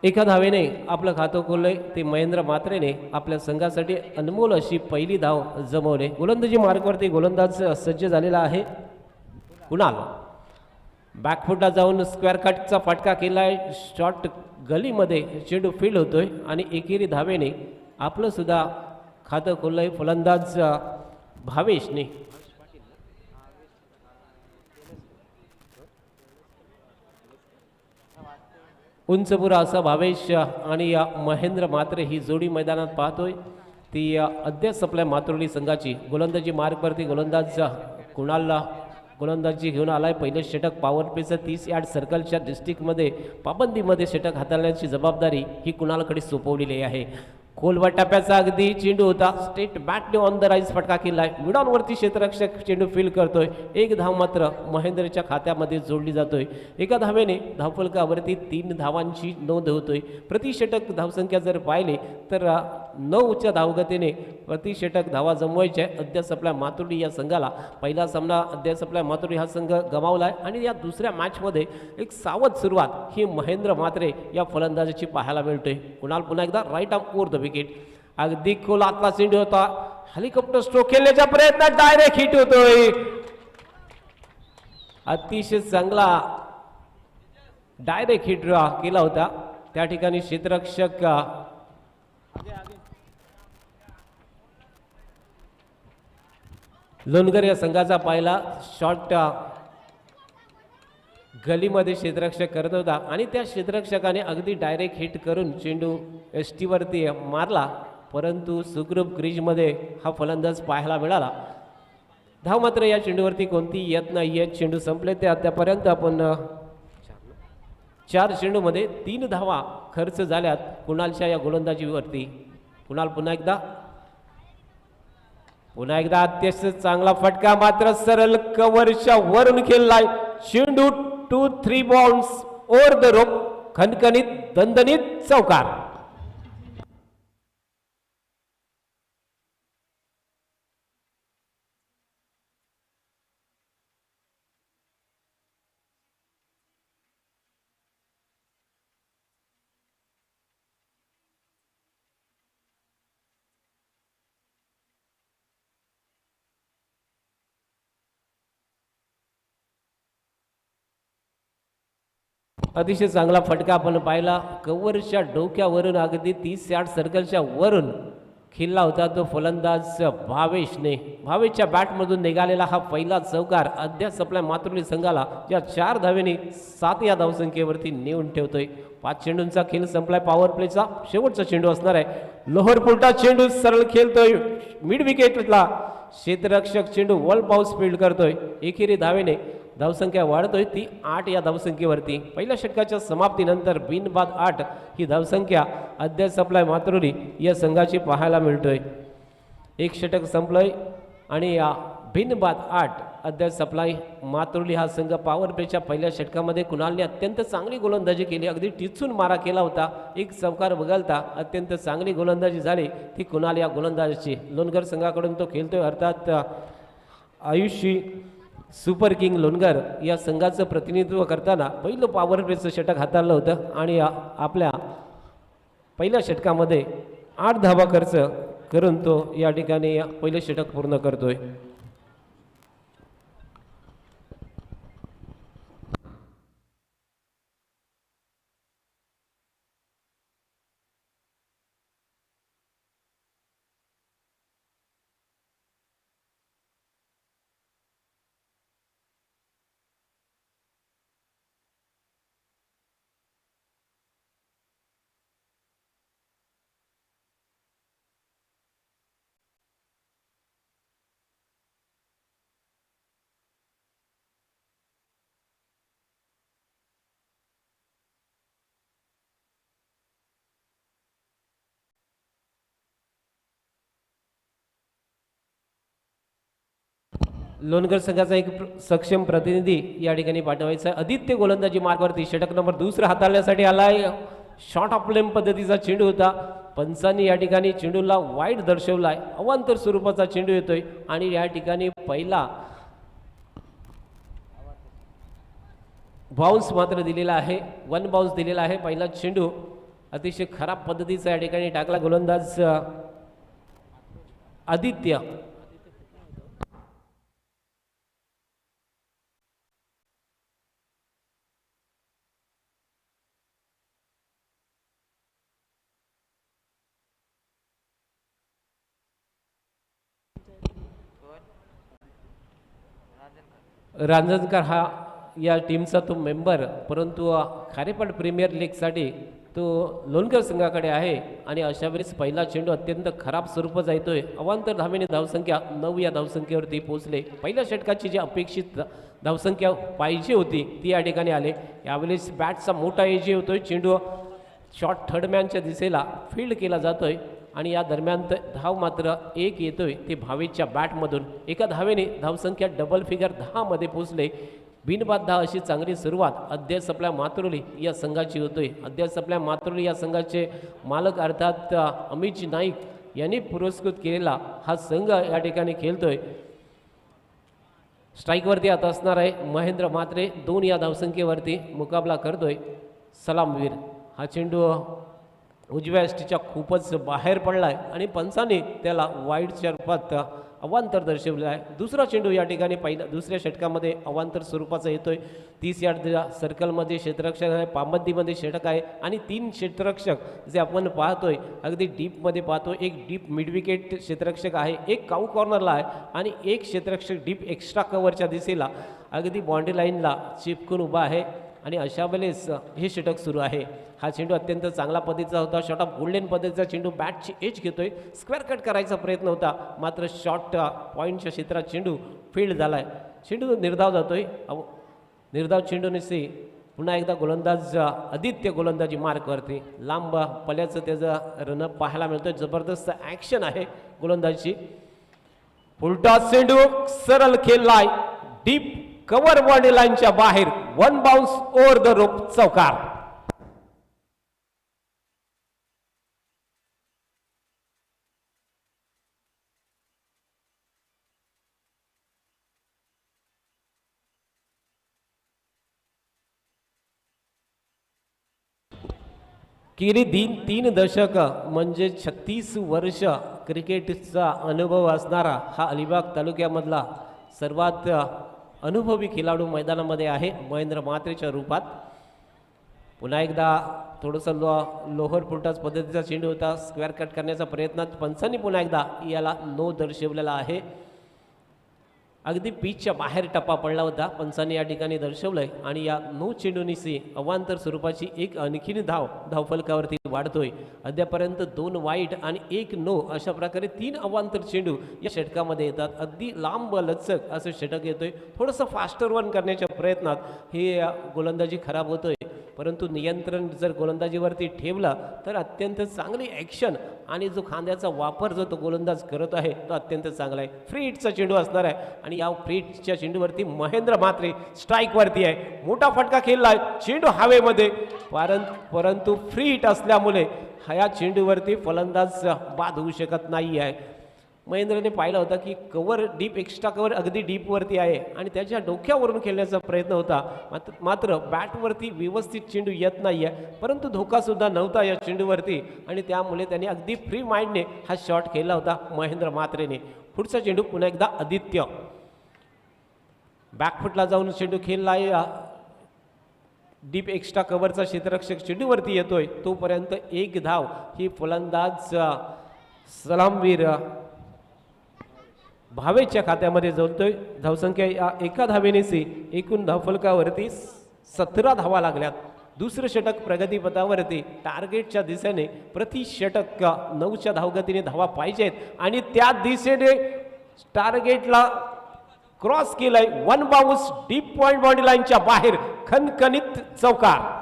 एका धावेने आपलं खातं खोललंय. ते महेंद्र म्हात्रेने आपल्या संघासाठी अनमोल अशी पहिली धाव जमवले. गोलंदाजी मार्कवरती गोलंदाज सज्ज झालेला आहे. कुणाल बॅकफुटला जाऊन स्क्वेअर कटचा फटका केलाय. शॉर्ट गलीमध्ये चेंडू फील्ड होतोय आणि एकेरी धावेने आपलं सुद्धा खातं खोललंय फलंदाज भावेशने. उंचपुरा असा भावेश आणि महेंद्र म्हात्रे ही जोडी मैदानात पाहतोय. ती अद्याप आपल्या मातृली संघाची गोलंदाजी मार्गवरती गोलंदाज कुणालला गोलंदाजी घेऊन आलाय. पहिलं षटक पॉवर प्लेचं 30 यार्ड सर्कलच्या डिस्ट्रिक्टमध्ये पाबंदीमध्ये षटक हाताळण्याची जबाबदारी ही कुणालकडे सोपवलेली आहे. खोलवर टप्प्याचा अगदी चेंडू होता. स्टेट बॅटने ऑन द राईज फटका केलाय. मिडॉनवरती क्षेत्ररक्षक चेंडू फील करतोय. एक धाव मात्र महेंद्रच्या खात्यामध्ये जोडली जातोय. एका धावेने धावफलकावरती 3 धावांची नोंद होतोय. प्रतिषटक धावसंख्या जर पाहिले तर 9च्या धावगतीने प्रतिषटक धावा जमवायच्या. अद्याप आपल्या मातुर्डी या संघाला पहिला सामना अद्याप आपल्या मातुर्डी हा संघ गमावलाय आणि या दुसऱ्या मॅचमध्ये एक सावध सुरुवात ही महेंद्र म्हात्रे या फलंदाजाची पाहायला मिळतोय. कुणाल पुन्हा एकदा right arm over the wicket. अगदी खोल आतला चेंडू होता. हेलिकॉप्टर स्ट्रोक खेळण्याचा प्रयत्न डायरेक्ट हिट होतोय. अतिशय चांगला डायरेक्ट हिट केला होता. त्या ठिकाणी क्षेत्ररक्षक लोणकर या संघाचा पाहिला शॉट गलीमध्ये क्षेत्ररक्षक करत होता आणि त्या क्षेत्ररक्षकाने अगदी डायरेक्ट हिट करून चेंडू एसटीवरती मारला. परंतु सुखरूप क्रीजमध्ये हा फलंदाज पाहायला मिळाला. धाव मात्र या चेंडूवरती कोणती येत नाही आहे. चेंडू संपले ते आतापर्यंत आपण 4 चेंडूमध्ये 3 धावा खर्च झाल्यात कुणालच्या या गोलंदाजीवरती. कुणाल पुन्हा एकदा अत्यंत चांगला फटका मात्र सरळ कव्हरच्या वरून खेळलाय. चेंडू 2-3 बॉल्स ओव्हर द रोप. खणखणीत दणदणीत चौकार. अतिशय चांगला फटका आपण पाहिला. कव्हरच्या डोक्यावरून अगदी 30 यार्ड सर्कलच्या वरून खेळला होता तो फलंदाज भावेशने. भावेशच्या बॅटमधून निघालेला हा पहिला चौकार अद्याप आपल्या मातृली संघाला या 4 धावेने 7 या धावसंख्येवरती नेऊन ठेवतोय. 5 चेंडूंचा खेळ संपलाय. पॉवर प्लेचा शेवटचा चेंडू असणार आहे. लोहर पुलटा चेंडू सरळ खेळतोय मिड विकेटला. क्षेत्ररक्षक चेंडू वॉल पाऊस फील्ड करतोय. एकेरी धावेने धावसंख्या वाढतोय ती 8 या धावसंख्येवरती. पहिल्या षटकाच्या समाप्तीनंतर बिनबाद 8 ही धावसंख्या अद्याप सप्लाय मातृरी या संघाची पाहायला मिळतोय. एक षटक संपलंय आणि या बिनबाद 8 अद्याप सप्लाय मातृली हा संघ. पॉवर प्लेच्या पहिल्या षटकामध्ये कुणालने अत्यंत चांगली गोलंदाजी केली. अगदी टिचून मारा केला होता. एक चौकार वगळता अत्यंत चांगली गोलंदाजी झाली ती कुणाल या गोलंदाजीची. लोणगर संघाकडून तो खेळतोय. अर्थात आयुषी सुपर किंग लोणगर या संघाचं प्रतिनिधित्व करताना पहिलं पॉवर प्लेचं षटक हाताळलं होतं आणि आपल्या पहिल्या षटकामध्ये 8 धावा खर्च करून तो या ठिकाणी पहिलं षटक पूर्ण करतोय. लोणगर संघाचा एक सक्षम प्रतिनिधी या ठिकाणी पाठवायचा आहे. आदित्य गोलंदाजी मार्गावरती षटक नंबर 2 हाताळण्यासाठी आलाय. शॉर्ट ऑफ लेम पद्धतीचा चेंडू होता. पंचांनी या ठिकाणी चेंडूला वाईड दर्शवलाय. अवांतर स्वरूपाचा चेंडू येतोय आणि या ठिकाणी पहिला बाउन्स मात्र दिलेला आहे. 1 बाउन्स दिलेला आहे. पहिला चेंडू अतिशय खराब पद्धतीचा या ठिकाणी टाकला गोलंदाज आदित्य. रांजणकर हा या टीमचा तो मेंबर, परंतु खारेपाट प्रीमियर लीगसाठी तो लोणकर संघाकडे आहे आणि अशा वेळेस पहिला चेंडू अत्यंत खराब स्वरूपाचा येतोय. अवांतर धावेने धावसंख्या 9 या धावसंख्येवरती पोहोचले. पहिल्या षटकाची जी अपेक्षित धावसंख्या पाहिजे होती ती या ठिकाणी आले. यावेळेस बॅटचा मोठा एजी होतोय. चेंडू शॉर्ट थर्डमॅनच्या दिशेला फील्ड केला जातोय आणि या दरम्यान धाव मात्र एक येतोय ते भावेशच्या बॅटमधून. एका धावेने धावसंख्या डबल फिगर 10 मध्ये पोहोचले. बिनबाद 10 अशी चांगली सुरुवात अद्याप आपल्या मातृली या संघाची होतोय. अद्याप आपल्या मातृली या संघाचे मालक अर्थात अमितजी नाईक यांनी पुरस्कृत केलेला हा संघ या ठिकाणी खेळतोय. स्ट्राईकवरती आता असणार आहे महेंद्र मात्रे. 2 या धावसंख्येवरती मुकाबला करतोय सलामवीर. हा चेंडू उजव्या यष्टीच्या खूपच बाहेर पडलाय आणि पंचाने त्याला वाईडच्या रूपात अवांतर दर्शवलं आहे. दुसरा चेंडू या ठिकाणी दुसऱ्या षटकामध्ये अवांतर स्वरूपाचा येतोय. 30 यार्ड सर्कलमध्ये क्षेत्ररक्षक आहे. पामद्दीमध्ये षटक आहे आणि 3 क्षेत्ररक्षक जे आपण पाहतोय अगदी डीपमध्ये पाहतो. एक डीप मिड विकेट क्षेत्ररक्षक आहे, एक काऊ कॉर्नरला आहे आणि एक क्षेत्ररक्षक डीप एक्स्ट्रा कव्हरच्या दिशेला अगदी बाउंड्री लाईनला चिपकून उभा आहे आणि अशा वेळेस हे षटक सुरू आहे. हा चेंडू अत्यंत चांगला पद्धतीचा होता. शॉर्ट ऑफ गोल्डन पद्धतीचा चेंडू बॅटची एज घेतोय. स्क्वेअर कट करायचा प्रयत्न होता मात्र शॉर्ट पॉईंटच्या क्षेत्रात चेंडू फील्ड झालाय. चेंडू निर्धाव जातोय. निर्धाव चेंडूने पुन्हा एकदा गोलंदाज आदित्य गोलंदाजी मार्कवरती लांब पल्याचं त्याचं रनअप पाहायला मिळतोय. जबरदस्त ॲक्शन आहे गोलंदाजीची. उलटा चेंडू सरळ खेळलाय डीप कव्हर बॉडी लाईनच्या बाहेर. 1 बाउन्स ओव्हर द रोप चौकार. गेली 3 दशक म्हणजे 36 वर्ष क्रिकेटचा अनुभव असणारा हा अलिबाग तालुक्यामधला सर्वात अनुभवी खेळाडू मैदानामध्ये आहे महेंद्र मात्रेच्या रूपात. पुन्हा एकदा थोडंसं लोअर फुलटॉस पद्धतीचा चेंडू होता, स्क्वेअर कट करण्याचा प्रयत्नात पंचांनी पुन्हा एकदा याला नो दर्शवलेला आहे. अगदी पिचच्या बाहेर टप्पा पडला होता, पंचांनी या ठिकाणी दर्शवलंय आणि या नो चेंडूनिसी अवांतर स्वरूपाची एक आणखीन धावफलकावरती वाढतोय. अद्यापर्यंत 2 वाईट आणि 1 नो अशा प्रकारे 3 अवांतर चेंडू या षटकामध्ये येतात. अगदी लांब लचक असं षटक येतोय. थोडंसं फास्टर वन करण्याच्या प्रयत्नात हे गोलंदाजी खराब होतोय, परंतु नियंत्रण जर गोलंदाजीवरती ठेवला तर अत्यंत चांगली ॲक्शन आणि जो खांद्याचा वापर जो तो गोलंदाज करत आहे तो अत्यंत चांगला आहे. फ्री हिटचा चेंडू असणार आहे आणि या फ्री हिटच्या चेंडूवरती महेंद्र म्हात्रे स्ट्राईकवरती आहे. मोठा फटका खेळला, चेंडू हवेमध्ये, परंतु फ्री हिट असल्यामुळे ह्या चेंडूवरती फलंदाज बाद होऊ शकत नाही आहे. महेंद्रने पाहिलं होतं की कव्हर डीप, एक्स्ट्रा कव्हर अगदी डीपवरती आहे आणि त्याच्या डोक्यावरून खेळण्याचा प्रयत्न होता, मात्र बॅटवरती व्यवस्थित चेंडू येत नाही आहे. परंतु धोकासुद्धा नव्हता या चेंडूवरती आणि त्यामुळे त्याने अगदी फ्री माइंडने हा शॉट खेळला होता महेंद्र म्हात्रेने. पुढचा चेंडू पुन्हा एकदा आदित्य बॅकफुटला जाऊन चेंडू खेळला आहे. डीप एक्स्ट्रा कव्हरचा क्षेत्ररक्षक चेंडूवरती येतोय, तोपर्यंत 1 धाव ही फलंदाज सलामवीर भावेच्या खात्यामध्ये जोडतोय. धावसंख्या या एका धावेनेसी एकूण धावफलकावरती 17 धावा लागल्यात. दुसरं षटक प्रगतीपथावरती टार्गेटच्या दिशेने प्रति षटक 9च्या धावगतीने धावा पाहिजेत आणि त्या दिशेने टार्गेटला क्रॉस केलाय. 1 बाउन्स डीप पॉइंट बाउंड्री लाईनच्या बाहेर, खणखणीत चौकार.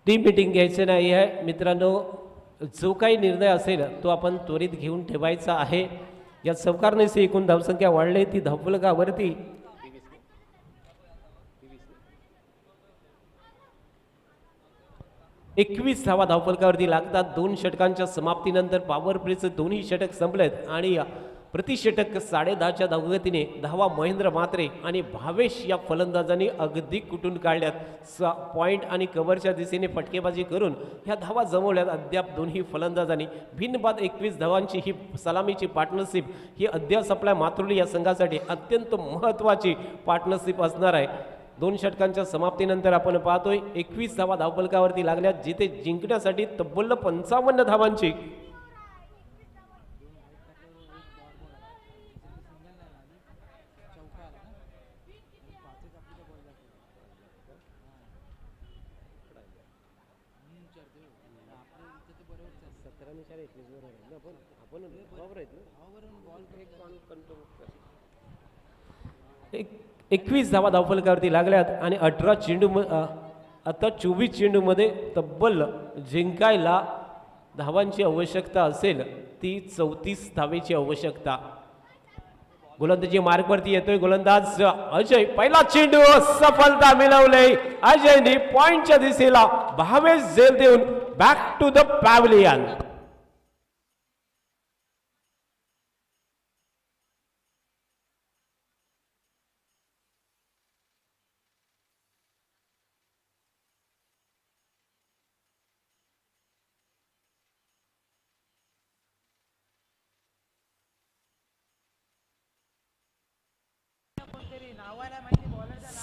टीम मीटिंग घ्यायचं नाही आहे मित्रांनो. जो काही निर्णय असेल तो आपण त्वरित घेऊन ठेवायचा आहे. या सहकारनेची एकूण धावसंख्या वाढली, ती धावफलकावरती 21 धावा धावफलकावरती लागतात. 2 षटकांच्या समाप्तीनंतर पॉवर प्लेचे दोन्ही षटक संपलेत आणि प्रति षटक 10.5च्या धावगतीने धावा महेंद्र म्हात्रे आणि भावेश या फलंदाजांनी अगदी कुटून काढल्यात. पॉइंट आणि कव्हरच्या दिशेने फटकेबाजी करून ह्या धावा जमवल्यात. अद्याप दोन्ही फलंदाजांनी बिनबाद 21 धावांची ही सलामीची पार्टनरशिप ही अद्याप आपल्या मातृली या संघासाठी अत्यंत महत्त्वाची पार्टनरशिप असणार आहे. 2 षटकांच्या समाप्तीनंतर आपण पाहतोय 21 धावा धावफलकावरती लागल्यात, जिथे जिंकण्यासाठी तब्बल 55 धावांची एकवीस धावा धावफलकावरती लागल्यात आणि 18 चेंडू आता 24 चेंडूमध्ये तब्बल जिंकायला धावांची आवश्यकता असेल ती 34 धावेची आवश्यकता. गोलंदाजी मार्कवरती येतोय गोलंदाज अजय. पहिला चेंडू सफलता मिळवले अजयने. पॉइंटच्या दिशेला भावेश झेल देऊन बॅक टू द पॅव्हलियन.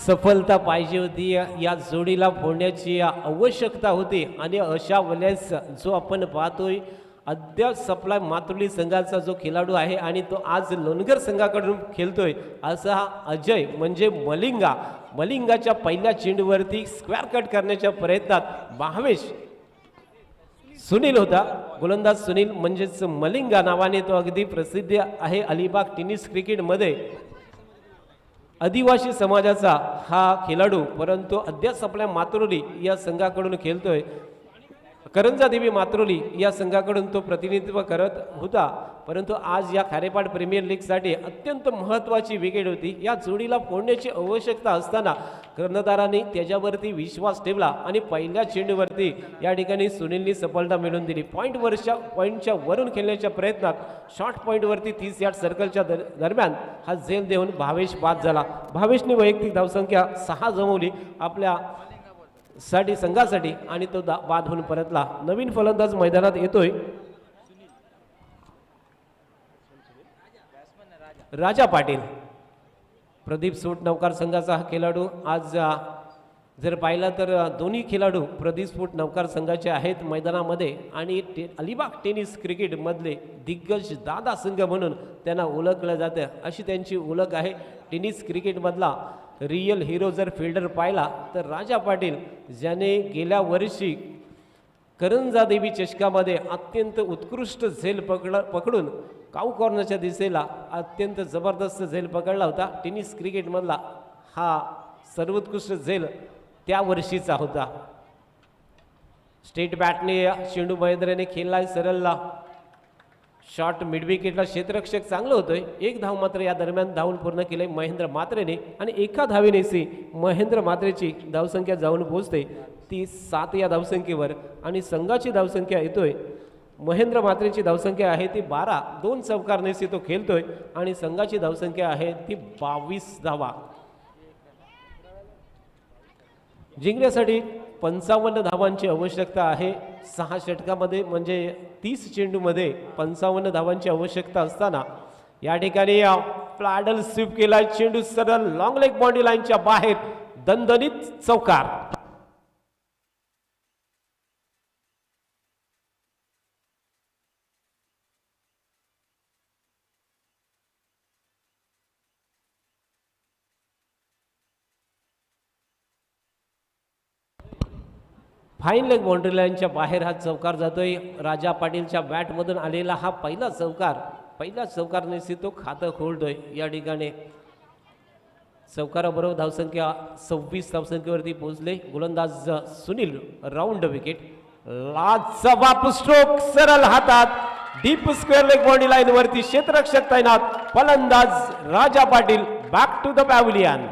सफलता पाहिजे होती, या जोडीला फोडण्याची आवश्यकता होती आणि अशा वेळेस जो आपण पाहतोय अद्याप सप्लाय मातृली संघाचा जो खेळाडू आहे आणि तो आज लोणगर संघाकडून खेळतोय असा हा अजय म्हणजे मलिंगाच्या पहिल्या चेंडूवरती स्क्वेअर कट करण्याच्या प्रयत्नात भावेश सुनील होता. गोलंदाज सुनील म्हणजेच मलिंगा नावाने तो अगदी प्रसिद्ध आहे अलिबाग टेनिस क्रिकेटमध्ये. आदिवासी समाजाचा हा खेळाडू परंतु अद्याप आपल्या मातृली या संघाकडून खेळतोय. करंजा देवी मात्रोली या संघाकडून तो प्रतिनिधित्व करत होता, परंतु आज या खारेपाट प्रीमियर लीगसाठी अत्यंत महत्त्वाची विकेट होती. या जोडीला फोडण्याची आवश्यकता असताना कर्णधारांनी त्याच्यावरती विश्वास ठेवला आणि पहिल्या चेंडूवरती या ठिकाणी सुनीलनी सफलता मिळवून दिली. पॉईंटच्या वरून खेळण्याच्या प्रयत्नात शॉर्ट पॉईंटवरती 30 यार्ड सर्कलच्या दरम्यान हा झेल देऊन भावेश बाद झाला. भावेशने वैयक्तिक धावसंख्या 6 जमवली आपल्या संघासाठी आणि तो बाद होऊन परतला. नवीन फलंदाज मैदानात येतोय राजा पाटील. प्रदीप सूट नौकार संघाचा हा खेळाडू आज जर पाहिला तर दोन्ही खेळाडू प्रदीप सूट नौकार संघाचे आहेत मैदानामध्ये आणि अलिबाग टेनिस क्रिकेटमधले दिग्गज दादा संघ म्हणून त्यांना ओळखलं जातं. अशी त्यांची ओळख आहे. टेनिस क्रिकेटमधला रियल हिरो जर फिल्डर पाहिला तर राजा पाटील, ज्याने गेल्या वर्षी करंजा देवी चषकामध्ये अत्यंत उत्कृष्ट झेल पकडून काऊ कॉर्नरच्या दिशेला अत्यंत जबरदस्त झेल पकडला होता. टेनिस क्रिकेटमधला हा सर्वोत्कृष्ट झेल त्या वर्षीचा होता. स्टेट बॅटने चेंडू महेंद्रने खेळला सरळला. शॉट मिड विकेटला क्षेत्ररक्षक चांगलं होतोय. एक धाव मात्र या दरम्यान धावून पूर्ण केले महेंद्र मात्रेने आणि एका धावेनेसी महेंद्र मात्रेची धावसंख्या जाऊन पोहोचते ती 7 या धावसंख्येवर आणि संघाची धावसंख्या येतोय. महेंद्र मात्रेची धावसंख्या आहे ती 12. 2 चौकारनेसी तो खेळतोय आणि संघाची धावसंख्या आहे ती 22 धावा. जिंकण्यासाठी 55 धावांची आवश्यकता आहे. 6 षटकामध्ये म्हणजे 30 चेंडूमध्ये 55 धावांची आवश्यकता असताना या ठिकाणी प्लाडल स्वीप केला. चेंडू सरळ लॉंग लेग बाउंड्री लाईनच्या बाहेर दणदणीत चौकार. फाईन लेग बाउंड्री लाईनच्या बाहेर हा चौकार जातोय. राजा पाटीलच्या बॅटमधून आलेला हा पहिला चौकारने तो खातं खोलतोय. या ठिकाणी चौकाराबरोबर धावसंख्या 26 धावसंख्येवरती पोहोचले. गोलंदाज सुनील राऊंड विकेट. लाजवाब स्ट्रोक सरळ हातात deep square leg boundary line वरती क्षेत्ररक्षक तैनात. फलंदाज Raja Patil back to the pavilion.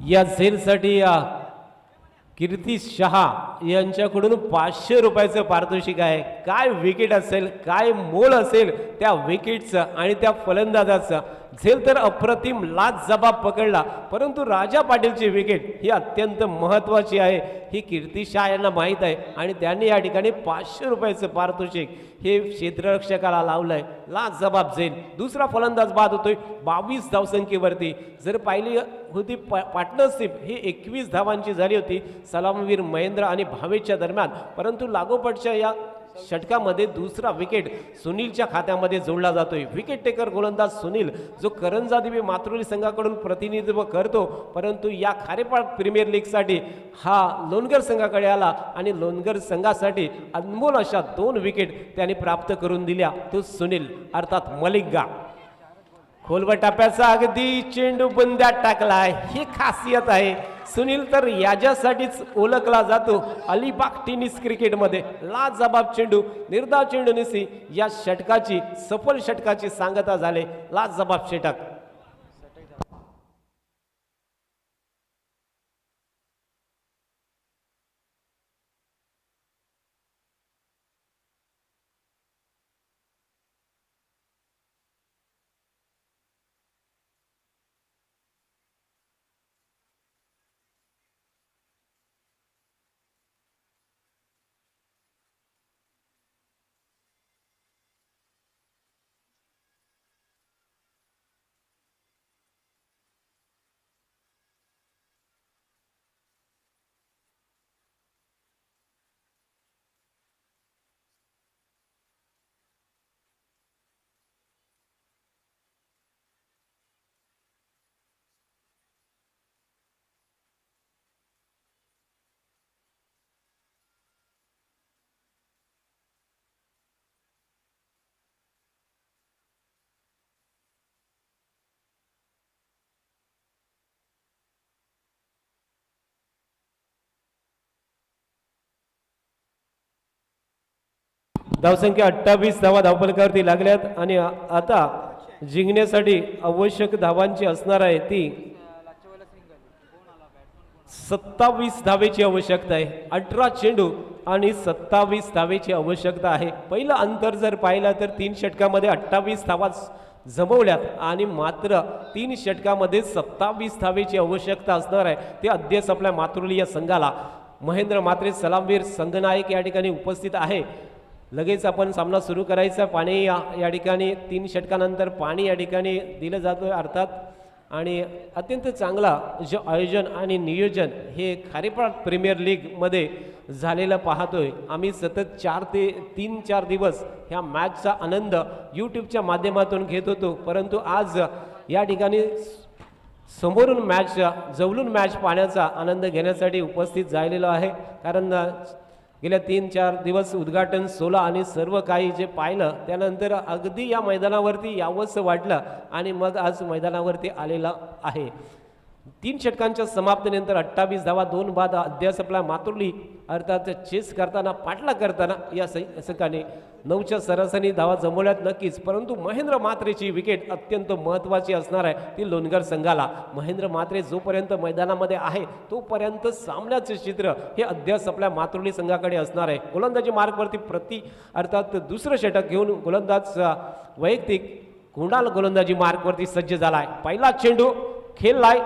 या झेलसाठी कीर्ती शहा यांच्याकडून 500 रुपयाचं पारितोषिक आहे. काय विकेट असेल, काय मोल असेल त्या विकेटचं आणि त्या फलंदाजाचं. झेल तर अप्रतिम लाजवाब पकडला, परंतु राजा पाटीलची विकेट ही अत्यंत महत्त्वाची आहे ही कीर्ती शहा यांना माहीत आहे आणि त्यांनी या ठिकाणी 500 रुपयाचं पारितोषिक हे क्षेत्ररक्षकाला लावलंय. लाजवाब झेल. दुसरा फलंदाज बाद होतोय 22 धावसंख्येवरती. जर पाहिली होती पार्टनरशिप ही 21 धावांची झाली होती सलामवीर महेंद्र आणि भावेशच्या दरम्यान, परंतु लागोपाठच्या या षटकामध्ये दुसरा विकेट सुनीलच्या खात्यामध्ये जोडला जातोय. विकेट टेकर गोलंदाज सुनील जो करंजा देवी मातृली संघाकडून प्रतिनिधित्व करतो, परंतु या खारेपाट प्रीमियर लीगसाठी हा लोणगर संघाकडे आला आणि लोणगर संघासाठी अनमोल अशा 2 विकेट त्याने प्राप्त करून दिल्या. तो सुनील अर्थात मलिंगा. खोलवर टप्प्याचा अगदी चेंडू बंद्यात टाकलाय, ही खासियत आहे. सुनील तर याच्यासाठीच ओळखला जातो अलिबाग टेनिस क्रिकेटमध्ये. लाजवाब चेंडू, निर्धाव चेंडू निसी या षटकाची सफल षटकाची सांगता झाले. लाजवाब षटक. धावसंख्या 28 धावा धावफलकावरती लागल्यात आणि आता जिंकण्यासाठी आवश्यक धावांची असणार आहे ती 27 धावेची आवश्यकता आहे. 18 चेंडू आणि 27 धावेची आवश्यकता आहे. पहिलं अंतर जर पाहिलं तर 3 षटकामध्ये 28 धावा जमवल्यात आणि मात्र 3 षटकामध्ये 27 धावेची आवश्यकता असणार आहे. ते अध्यक्ष आपल्या मातृली या संघाला महेंद्र मात्रे सलामवीर संघनायक या ठिकाणी उपस्थित आहे. लगेच आपण सामना सुरू करायचा. पाणी या ठिकाणी 3 षटकानंतर पाणी या ठिकाणी दिलं जातोय अर्थात. आणि अत्यंत चांगला जे आयोजन आणि नियोजन हे खारेपाट प्रीमियर लीगमध्ये झालेलं पाहतोय आम्ही. सतत 3-4 दिवस ह्या मॅचचा आनंद यूट्यूबच्या माध्यमातून घेत होतो, परंतु आज या ठिकाणी समोरून मॅच जवळून मॅच पाहण्याचा आनंद घेण्यासाठी उपस्थित झालेलो आहे. कारण गेल्या 3-4 दिवस उद्घाटन 16 आणि सर्व काही जे पाहिलं त्यानंतर अगदी या मैदानावरती यावंसं वाटलं आणि मग आज मैदानावरती आलेला आहे. 3 षटकांच्या समाप्तीनंतर 28 धावा 2 बाद अध्यास आपला मातुर्ली अर्थात चेस करताना पाठला करताना या संघाने 9च्या सरासरी धावा जमवल्यात नक्कीच, परंतु महेंद्र मात्रेची विकेट अत्यंत महत्त्वाची असणार आहे ती लोणगर संघाला. महेंद्र मात्रे जोपर्यंत मैदानामध्ये आहे तोपर्यंत सामन्याचे चित्र हे अध्यास आपल्या मातुर्ली संघाकडे असणार आहे. गोलंदाजी मार्कवरती अर्थात दुसरं षटक घेऊन गोलंदाज वैयक्तिक कुणाल गोलंदाजी मार्कवरती सज्ज झालाय. पहिला चेंडू खेळलाय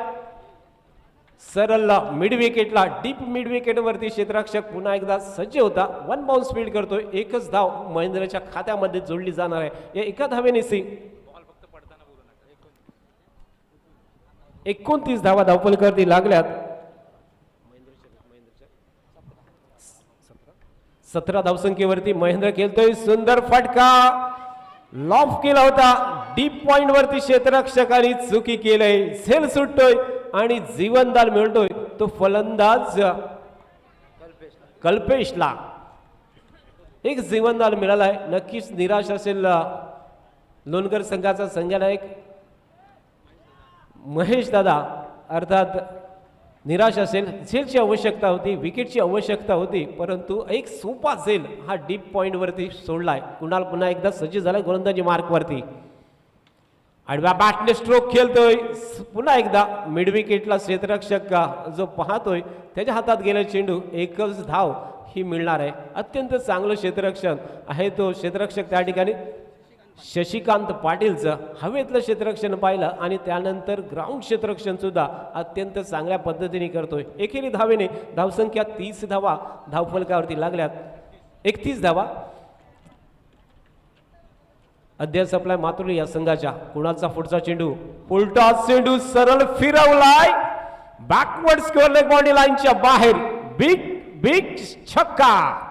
सरळ मिड विकेटला, डीप मिड विकेटवरती क्षेत्ररक्षक पुन्हा एकदा सज्ज होता. 1 बाउन्स स्पीड करतोय. एकच धाव महेंद्रच्या खात्यामध्ये जोडली जाणार आहे. या एका धावेने 29 धावा धावफलकावरती लागल्यात. 17 धावसंख्येवरती महेंद्र खेळतोय. सुंदर फटका लॉफ केला होता. डीप पॉइंट वरती क्षेत्ररक्षकाने चुकी केलंय. झेल सुटतोय आणि जीवनदान मिळतोय तो फलंदाज कल्पेशला. एक जीवनदान मिळालाय. नक्कीच निराश असेल लोणगर संघाचा संघनायक महेश दादा अर्थात निराश असेल. झेलची आवश्यकता होती, विकेटची आवश्यकता होती, परंतु एक सोपा झेल हा डीप पॉइंट वरती सोडलाय. कुणाल पुन्हा एकदा सज्ज झालाय गोलंदाजी मार्कवरती. आडव्या बॅटने स्ट्रोक खेळतोय. पुन्हा एकदा मिड विकेटला क्षेत्ररक्षक जो पाहतोय त्याच्या हातात गेला चेंडू. एकच धाव ही मिळणार आहे. अत्यंत चांगलं क्षेत्ररक्षण आहे तो क्षेत्ररक्षक त्या ठिकाणी शशिकांत पाटीलचं हवेतलं क्षेत्ररक्षण पाहिलं आणि त्यानंतर ग्राउंड क्षेत्ररक्षण सुद्धा अत्यंत चांगल्या पद्धतीने करतोय. एकेरी धावेने धावसंख्या 30 धावा धावफलकावरती लागल्यात. 31 धावा अध्यास आपल्या मातुर्ली या संघाच्या. कुणाचा पुढचा चेंडू उलटा चेंडू सरळ फिरवलाय. बॅकवर्ड स्क्वेअर लेग बॉडी लाईनच्या बाहेर. बिग बिग छक्का.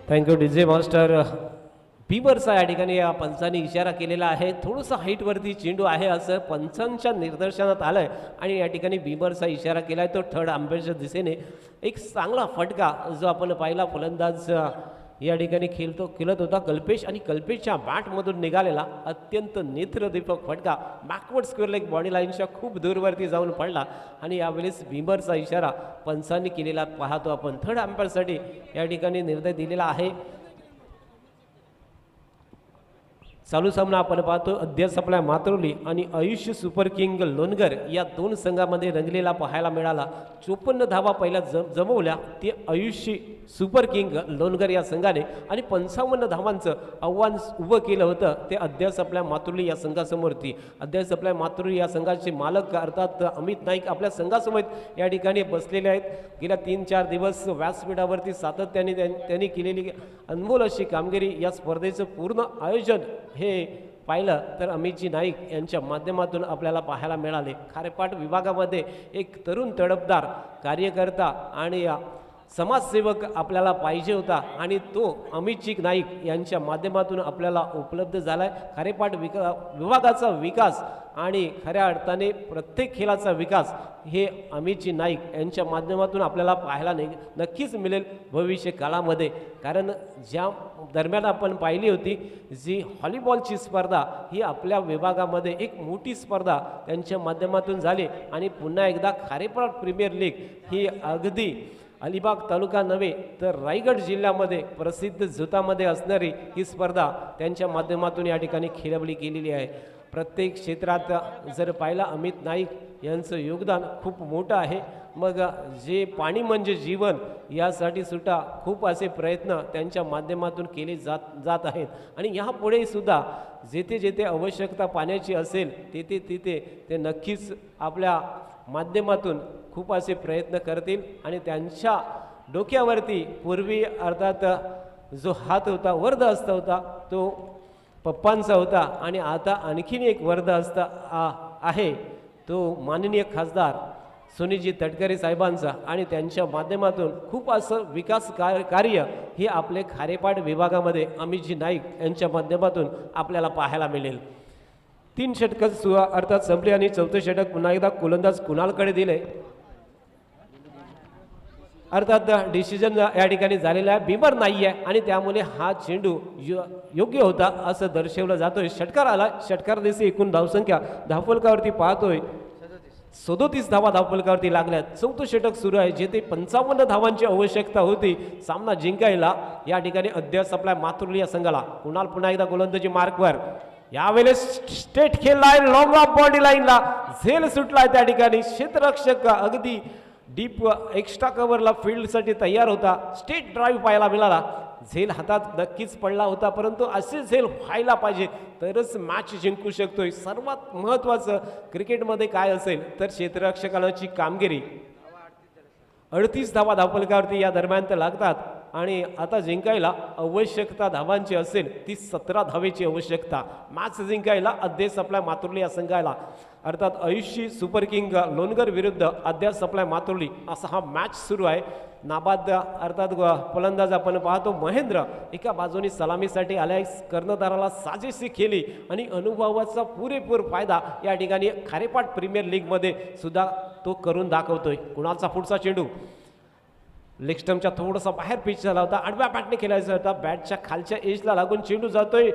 Thank you DJ master. बिबरचा या ठिकाणी या पंचांनी इशारा केलेला आहे. थोडंसं हाईटवरती चेंडू आहे असं पंचांच्या निदर्शनात आलंय आणि या ठिकाणी बिबरचा इशारा केलाय तो थर्ड अंपायरच्या दिशेने. एक चांगला फटका जो आपण पाहिला फलंदाज या ठिकाणी खेळत होता कल्पेश आणि कल्पेशच्या बॅटमधून निघालेला अत्यंत नेत्रदीपक फटका बॅकवर्ड स्क्वेअर लेग बॉडी लाईनच्या खूप दूरवरती जाऊन पडला आणि यावेळेस बिबरचा इशारा पंचांनी केलेला पाहतो आपण. थर्ड अंपायरसाठी या ठिकाणी निर्णय दिलेला आहे. चालू सामना आपण पाहतो अध्यास आपल्या मातुर्ली आणि आयुष्य सुपर किंग लोणगर या 2 संघामध्ये रंगलेला पाहायला मिळाला. 54 धावा पहिल्या जमवल्या ते आयुष्य सुपर किंग लोणगर या संघाने आणि 55 धावांचं आव्हान उभं केलं होतं ते अध्यास आपल्या मातुर्ली या संघासमोरती. अध्यास आपल्या मातुर्ली या संघाचे मालक अर्थात अमित नाईक आपल्या संघासमोर या ठिकाणी बसलेले आहेत. गेल्या 3-4 दिवस व्यासपीठावरती सातत्याने त्यांनी केलेली अनमोल अशी कामगिरी. या स्पर्धेचं पूर्ण आयोजन हे पाहिलं तर अमितजी नाईक यांच्या माध्यमातून आपल्याला पाहायला मिळाले. खारेपाट विभागामध्ये एक तरुण तडफदार कार्यकर्ता आणि समाजसेवक आपल्याला पाहिजे होता आणि तो अमितजी नाईक यांच्या माध्यमातून आपल्याला उपलब्ध झाला आहे. खारेपाट विभागाचा विकास आणि खऱ्या अर्थाने प्रत्येक खेळाचा विकास हे अमितजी नाईक यांच्या माध्यमातून आपल्याला पाहायला नक्कीच मिळेल भविष्य काळामध्ये. कारण ज्या दरम्यान आपण पाहिली होती जी व्हॉलीबॉलची स्पर्धा ही आपल्या विभागामध्ये एक मोठी स्पर्धा त्यांच्या माध्यमातून झाली आणि पुन्हा एकदा खारेपाट प्रीमियर लीग ही अगदी अलिबाग तालुका नव्हे तर रायगड जिल्ह्यामध्ये प्रसिद्ध झुतामध्ये असणारी ही स्पर्धा त्यांच्या माध्यमातून या ठिकाणी खेळवली गेलेली आहे. प्रत्येक क्षेत्रात जर पाहिलं अमित नाईक यांचं योगदान खूप मोठं आहे. मग जे पाणी म्हणजे जीवन यासाठी सुद्धा खूप असे प्रयत्न त्यांच्या माध्यमातून केले जात आहेत आणि ह्यापुढे सुद्धा जेथे जेथे आवश्यकता पाण्याची असेल तेथे तिथे ते नक्कीच आपल्या माध्यमातून खूप असे प्रयत्न करतील आणि त्यांच्या डोक्यावरती पूर्वी अर्थात जो हात होता वर्धहस्त होता तो पप्पांचा होता आणि आता आणखीन एक वर्धहस्त आहे तो माननीय खासदार सुनीलजी तटकरे साहेबांचा आणि त्यांच्या माध्यमातून खूप असं विकास कार्य हे आपले खारेपाट विभागामध्ये अमितजी नाईक यांच्या माध्यमातून आपल्याला पाहायला मिळेल. 3 षटकं अर्थात संपली आणि 4थं षटक पुन्हा एकदा गोलंदाज कुणालकडे दिले. अर्थात डिसिजन या ठिकाणी झालेला आहे, बिमर नाही आहे आणि त्यामुळे हा चेंडू योग्य होता असं दर्शवलं जातोय. षटकार आला, षटकार दिसे एकूण धावसंख्या धावफलकावरती पाहतोय 37 धावा धावफलकावरती लागल्यात. 4थं षटक सुरू आहे जेथे 55 धावांची आवश्यकता होती सामना जिंकायला. या ठिकाणी अद्याप आपल्या मातृली या संघाला कुणाल पुन्हा एकदा गोलंदाजी मार्कवर यावेळेस स्टेट खेळलाय लॉंग ऑफ बॉडी लाईनला झेल सुटलाय. त्या ठिकाणी क्षेत्ररक्षक अगदी डीप एक्स्ट्रा कव्हरला फील्डसाठी तयार होता. स्टेट ड्राईव्ह पाहायला मिळाला. झेल हातात नक्कीच पडला होता परंतु असे झेल व्हायला पाहिजे तरच मॅच जिंकू शकतोय. सर्वात महत्त्वाचं क्रिकेटमध्ये काय असेल तर क्षेत्ररक्षकाची कामगिरी. 38 धावा धावफलकावरती या दरम्यान तर लागतात आणि आता जिंकायला आवश्यकता धावांची असेल ती 17 धावेची आवश्यकता. मॅच जिंकायला अद्याप आपल्या मातुर्ली या संघाला अर्थात आयुषी सुपर किंग लोणगर विरुद्ध अद्याप आपल्या मातुर्ली असा हा मॅच सुरू आहे. नाबाद अर्थात फलंदाज आपण पाहतो महेंद्र एका बाजूने सलामीसाठी आलाय. कर्णधाराला साजेशी केली आणि अनुभवाचा पुरेपूर फायदा या ठिकाणी खारेपाट प्रीमियर लीगमध्ये सुद्धा तो करून दाखवतोय. कुणालचा पुढचा चेंडू लेग स्टंपच्या थोडासा बाहेर पिच झाला होता. आडव्या बॅटने खेळायचा होता. बॅटच्या खालच्या एजला लागून चेंडू जातोय.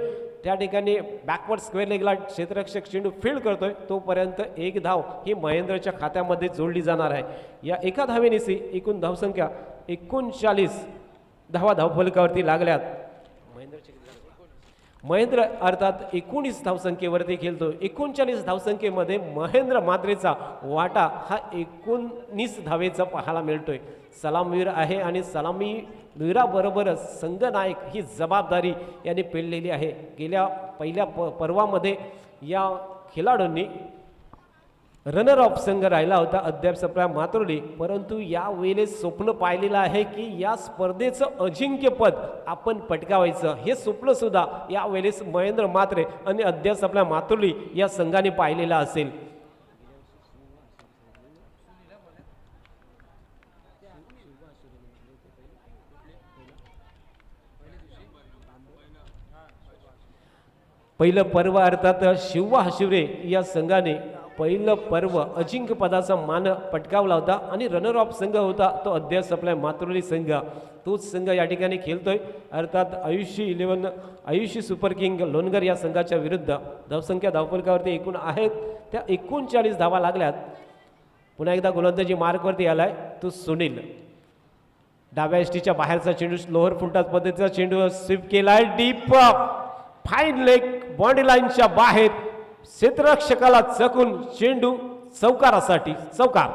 त्या ठिकाणी बॅकवर्ड स्क्वेअर लेगला क्षेत्ररक्षक चेंडू फील्ड करतोय. तोपर्यंत 1 धाव ही महेंद्रच्या खात्यामध्ये जोडली जाणार आहे. या एका धावेनिशी एकूण धावसंख्या 39 धावा धावफलकावरती लागल्यात. महेंद्र अर्थात 19 धावसंख्येवरती खेळतो. 39 धावसंख्येमध्ये महेंद्र मात्रेचा वाटा हा 19 धावेचा पाहायला मिळतोय. सलामवीर आहे आणि सलामीवीराबरोबरच संघनायक ही जबाबदारी यांनी पेललेली आहे. गेल्या पहिल्या पर्वामध्ये या खेळाडूंनी रनर ऑफ संघ राहिला होता अद्याप सप्लाय मातुर्ली. परंतु यावेळेस स्वप्न पाहिलेलं आहे की या स्पर्धेचं अजिंक्यपद आपण पटकावायचं. हे स्वप्न सुद्धा यावेळेस महेंद्र मात्रे आणि अद्याप सप्लाय मातुर्ली या संघाने पाहिलेलं असेल. पहिलं पर्व अर्थात शिववा हशिवरे या संघाने पहिलं पर्व अजिंक्यपदाचा मान पटकावला होता आणि रनर ऑफ संघ होता तो अद्याप आपल्या मातृली संघ. तोच संघ या ठिकाणी खेळतोय अर्थात आयुषी सुपर किंग लोणगर या संघाच्या विरुद्ध. धावसंख्या धावफलकावरती एकूण आहेत त्या 39 धावा लागल्यात. पुन्हा एकदा गोलंदाजी मार्कवरती आलाय तो सुनील. डाव्या एसटीच्या बाहेरचा चेंडू लोअर फुलटॉस पद्धतीचा चेंडू स्वीप केलाय. डीप फाईन लेग बॉडी लाईनच्या बाहेर क्षेत्ररक्षकाला चकून चेंडू चौकारासाठी चौकार.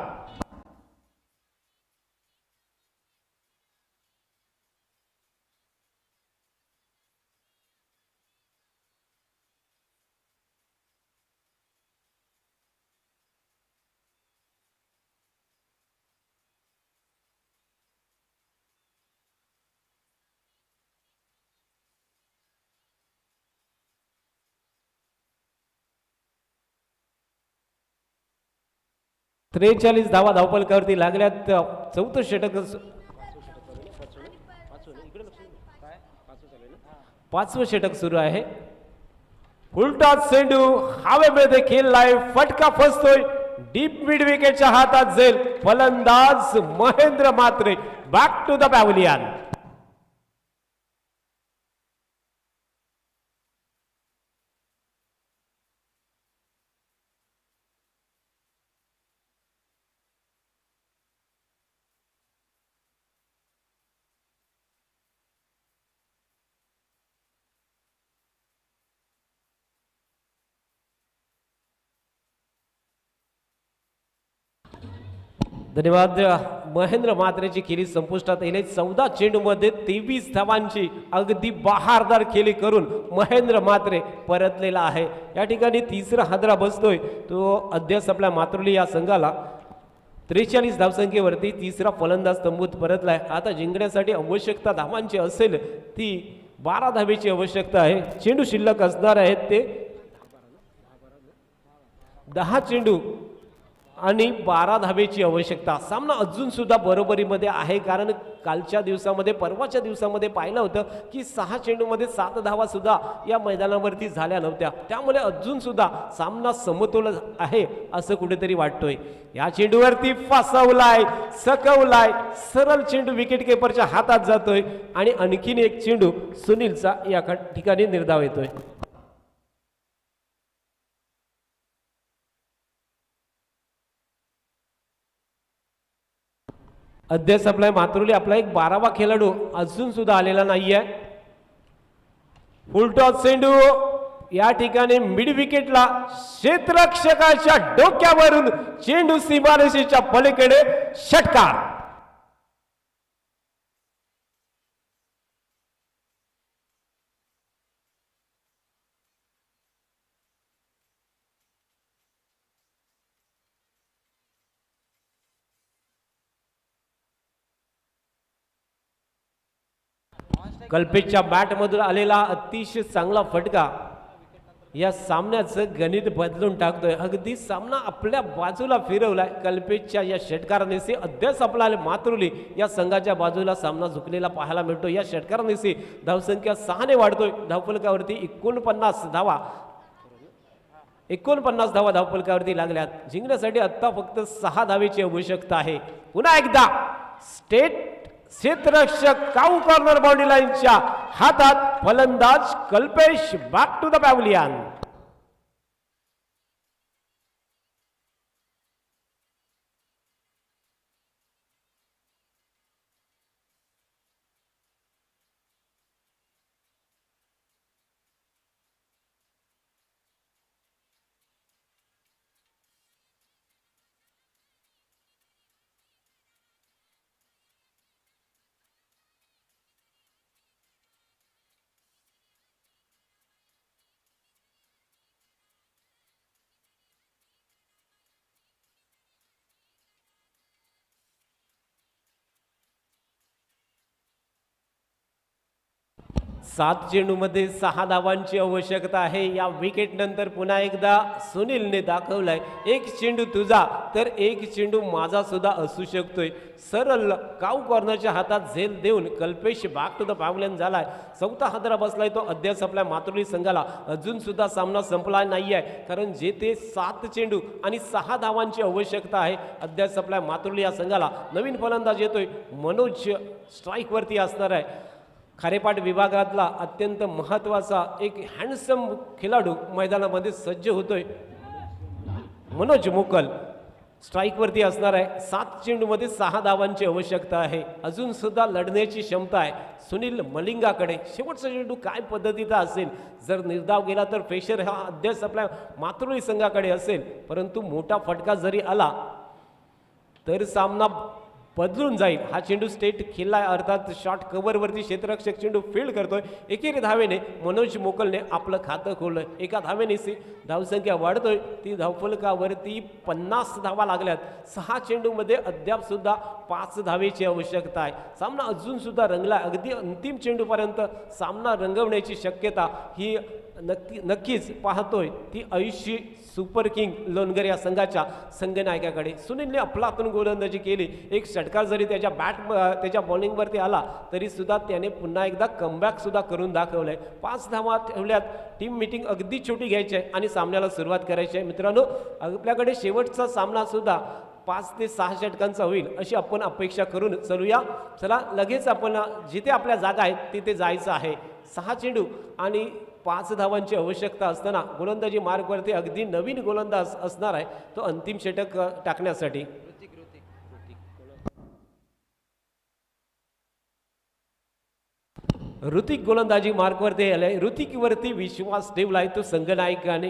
त्रेचाळीस धावा धावफलकावरती लागल्यात. 4थं षटक 5वं षटक सुरू आहे. फुलटॉस चेंडू हवेमध्ये खेळलाय, फटका फसतोय, डीप मिड विकेटच्या हातात जाईल. फलंदाज Mahendra Mhatre. Back to the pavilion. धन्यवाद. महेंद्र म्हात्रेची खेळी संपुष्टात येईल. 14 चेंडूमध्ये 23 धावांची अगदी बहारदार खेळी करून महेंद्र म्हात्रे परतलेला आहे. या ठिकाणी तिसरा हादरा बसतोय तो अद्याप आपल्या मातृली या संघाला 43 धावसंख्येवरती तिसरा फलंदाज तंबूत परतलाय. आता जिंकण्यासाठी आवश्यकता धावांची असेल ती 12 धावेची आवश्यकता आहे. चेंडू शिल्लक असणार आहेत ते 10 चेंडू आणि 12 धावेची आवश्यकता. सामना अजून सुद्धा बरोबरीमध्ये आहे, कारण कालच्या दिवसामध्ये परवाच्या दिवसामध्ये पाहिलं होतं की 6 चेंडूमध्ये 7 धावा सुद्धा या मैदानावरती झाल्या नव्हत्या. त्यामुळे अजून सुद्धा सामना समतोल आहे असं कुठेतरी वाटतोय. या चेंडूवरती फसवलाय, सकवलाय, सरळ चेंडू विकेट किपरच्या हातात जातोय आणि आणखीन एक चेंडू सुनीलचा या ठिकाणी निर्धाव येतोय. अध्यक्ष आपला मातृली आपला एक 12वा खेळाडू अजून सुद्धा आलेला नाहीये. फुलटॉस चेंडू या ठिकाणी मिड विकेटला क्षेत्ररक्षकाच्या डोक्यावरून चेंडू सीमारेषेच्या पलीकडे षटकार. कल्पेशच्या बॅटमधून आलेला अतिशय चांगला फटका या सामन्याचं गणित बदलून टाकतोय. अगदी सामना आपल्या बाजूला फिरवलाय कल्पेशच्या या षटकारानेसी. अध्यक्ष आपला मातृली या संघाच्या बाजूला सामना झुकलेला पाहायला मिळतो. या षटकारानेसी धावसंख्या 6 ने वाढतोय. धावफलकावरती 49 धावा 49 धावा धावफलकावरती लागल्यात. जिंकण्यासाठी आता फक्त 6 धावेची आवश्यकता आहे. पुन्हा एकदा स्टेट क्षेत्ररक्षक काऊ कॉर्नर बाउंड्री लाईनच्या हातात फलंदाज Kalpesh. Back to the pavilion. सात चेंडूमध्ये 6 धावांची आवश्यकता आहे. या विकेट नंतर पुन्हा एकदा सुनीलने दाखवलाय एक चेंडू तुझा तर एक चेंडू माझा सुद्धा असू शकतोय. सरळ काऊ कॉर्नरच्या हातात झेल देऊन Kalpesh back to the pavilion झालाय. चौथा हादरा बसलाय तो अद्याप आपल्या मातृली संघाला. अजून सुद्धा सामना संपला नाहीये, कारण जे ते 7 चेंडू आणि 6 धावांची आवश्यकता आहे. अद्याप आपल्या मातृली या संघाला नवीन फलंदाज येतोय मनोज स्ट्राईक वरती असणार आहे. खारेपाट विभागातला अत्यंत महत्त्वाचा एक हँडसम खेळाडू मैदानामध्ये सज्ज होतोय. मनोज मोकल स्ट्राईकवरती असणार आहे. 7 चेंडूमध्ये 6 धावांची आवश्यकता आहे. अजून सुद्धा लढण्याची क्षमता आहे सुनील मलिंगाकडे. शेवटचा चेंडू काय पद्धतीचा असेल, जर निर्धाव गेला तर फेशर हा अद्याप आपल्या मातृळी संघाकडे असेल, परंतु मोठा फटका जरी आला तर सामना बदलून जाईल. हा चेंडू स्टेट खेळलाय, अर्थात शॉर्ट कव्हरवरती क्षेत्ररक्षक चेंडू फील्ड करतोय. एकेरी धावेने मनोज मोकलने आपलं खातं खोललंय. एका धावेने धावसंख्या वाढतोय. ती धावफलकावरती 50 धावा लागल्यात. 6 चेंडूमध्ये अद्याप सुद्धा 5 धावेची आवश्यकता आहे. सामना अजून सुद्धा रंगला. अगदी अंतिम चेंडूपर्यंत सामना रंगवण्याची शक्यता ही नक्कीच पाहतोय ती आयुष्य सुपर किंग लोणगर या संघाच्या संघनायकाकडे. सुनीलने अफलातून गोलंदाजी केली. एक षटकार जरी त्याच्या बॉलिंगवरती आला तरी सुद्धा त्याने पुन्हा एकदा कमबॅक सुद्धा करून दाखवलंय. 5 धावा ठेवल्यात. टीम मीटिंग अगदी छोटी घ्यायची आहे आणि सामन्याला सुरुवात करायची आहे. मित्रांनो, आपल्याकडे शेवटचा सामना सुद्धा 5 ते 6 षटकांचा होईल अशी आपण अपेक्षा करून चालूया. चला, लगेच आपण जिथे आपल्या जागा आहेत तिथे जायचं आहे. 6 चेंडू आणि 5 धावांची आवश्यकता असताना गोलंदाजी मार्गवरती अगदी नवीन गोलंदाज असणार आहे तो अंतिम षटक टाकण्यासाठी. ऋतिक गोलंदाजी मार्कवरती आलाय. ऋतिकवरती विश्वास ठेवलाय तो संघनायकाने.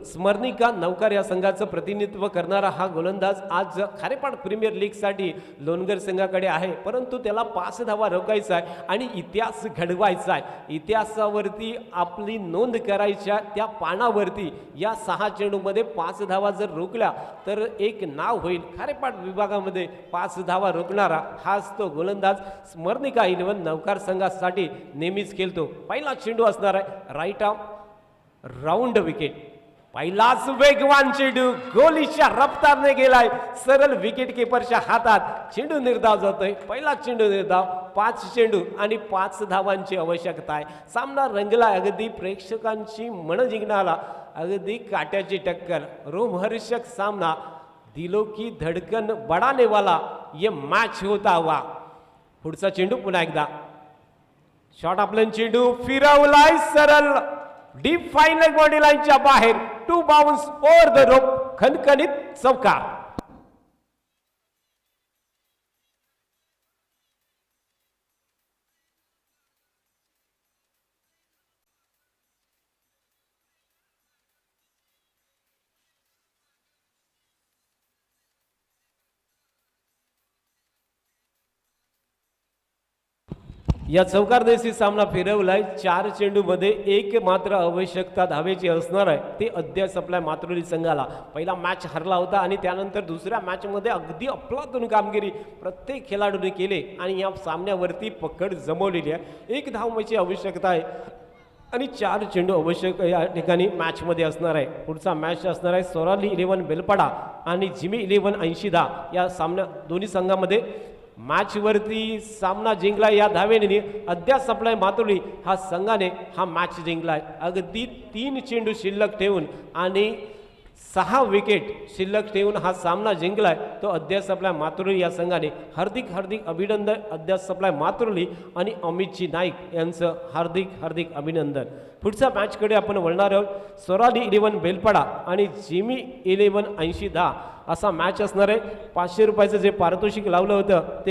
स्मरणिका नौकार या संघाचं प्रतिनिधित्व करणारा हा गोलंदाज आज खारेपाट प्रीमियर लीगसाठी लोणगर संघाकडे आहे. परंतु त्याला 5 धावा रोखायचा आहे आणि इतिहास घडवायचा आहे. इतिहासावरती आपली नोंद करायच्या त्या पानावरती या 6 चेंडूमध्ये 5 धावा जर रोखल्या तर एक नाव होईल. खारेपाट विभागामध्ये 5 धावा रोखणारा हाच तो गोलंदाज स्मरणिका 11 नौकार संघासाठी नेहमीच खेळतो. पहिला चेंडू असणार आहे राईट आर्म राऊंड विकेट. पहिलाच वेगवान चेंडू गोलीच्या रफ्तारने गेलाय सरळ विकेट किपरच्या हातात. चेंडू निर्धाव जातोय. पहिला चेंडू निर्धाव. 5 चेंडू आणि 5 धावांची आवश्यकता आहे. सामना रंगला. अगदी प्रेक्षकांची मन जिंकणारा अगदी काट्याची टक्कर. रोमहर्षक सामना. दिलो की धडकन बढाने वाला ये मॅच होता हुआ. पुढचा चेंडू पुन्हा एकदा शॉट आपलं चेंडू फिरवलाय सरळ डीप फाईन बॉडी लाईनच्या बाहेर. 2 बाउन्स ओव्हर द रोप. खणखणीत चौकार. या चौकारदेशी सामना फिरवलाय. 4 चेंडूमध्ये एक मात्र आवश्यकता धावेची असणार आहे. ते अद्याप आपल्या मातृली संघाला. पहिला मॅच हरला होता आणि त्यानंतर दुसऱ्या मॅचमध्ये अगदी अफलातून कामगिरी प्रत्येक खेळाडूने केले आणि या सामन्यावरती पकड जमवलेली आहे. 1 धावाची आवश्यकता आहे आणि 4 चेंडू आवश्यक या ठिकाणी मॅचमध्ये असणार आहे. पुढचा मॅच असणार आहे सोराली 11 बेलपाडा आणि जिमी 11 80-10 या सामन्या दोन्ही संघामध्ये. मॅचवरती सामना जिंकलाय या धावेने. अद्याप सप्लाय मातुली हा संघाने हा मॅच जिंकलाय. अगदी 3 चेंडू शिल्लक ठेवून आणि 6 विकेट शिल्लक ठेवून हा सामना जिंकलाय तो अद्याप सप्लाय मातुली या संघाने. हार्दिक हार्दिक अभिनंदन अद्याप सप्लाय मातुली आणि अमितजी नाईक यांचं हार्दिक हार्दिक अभिनंदन. पुढच्या मॅचकडे आपण वळणार आहोत. सोराली 11 बेलपाडा आणि जिमी 11 80-10 असा मॅच असणार आहे. 500 रुपयाचं जे पारितोषिक लावलं होतं ते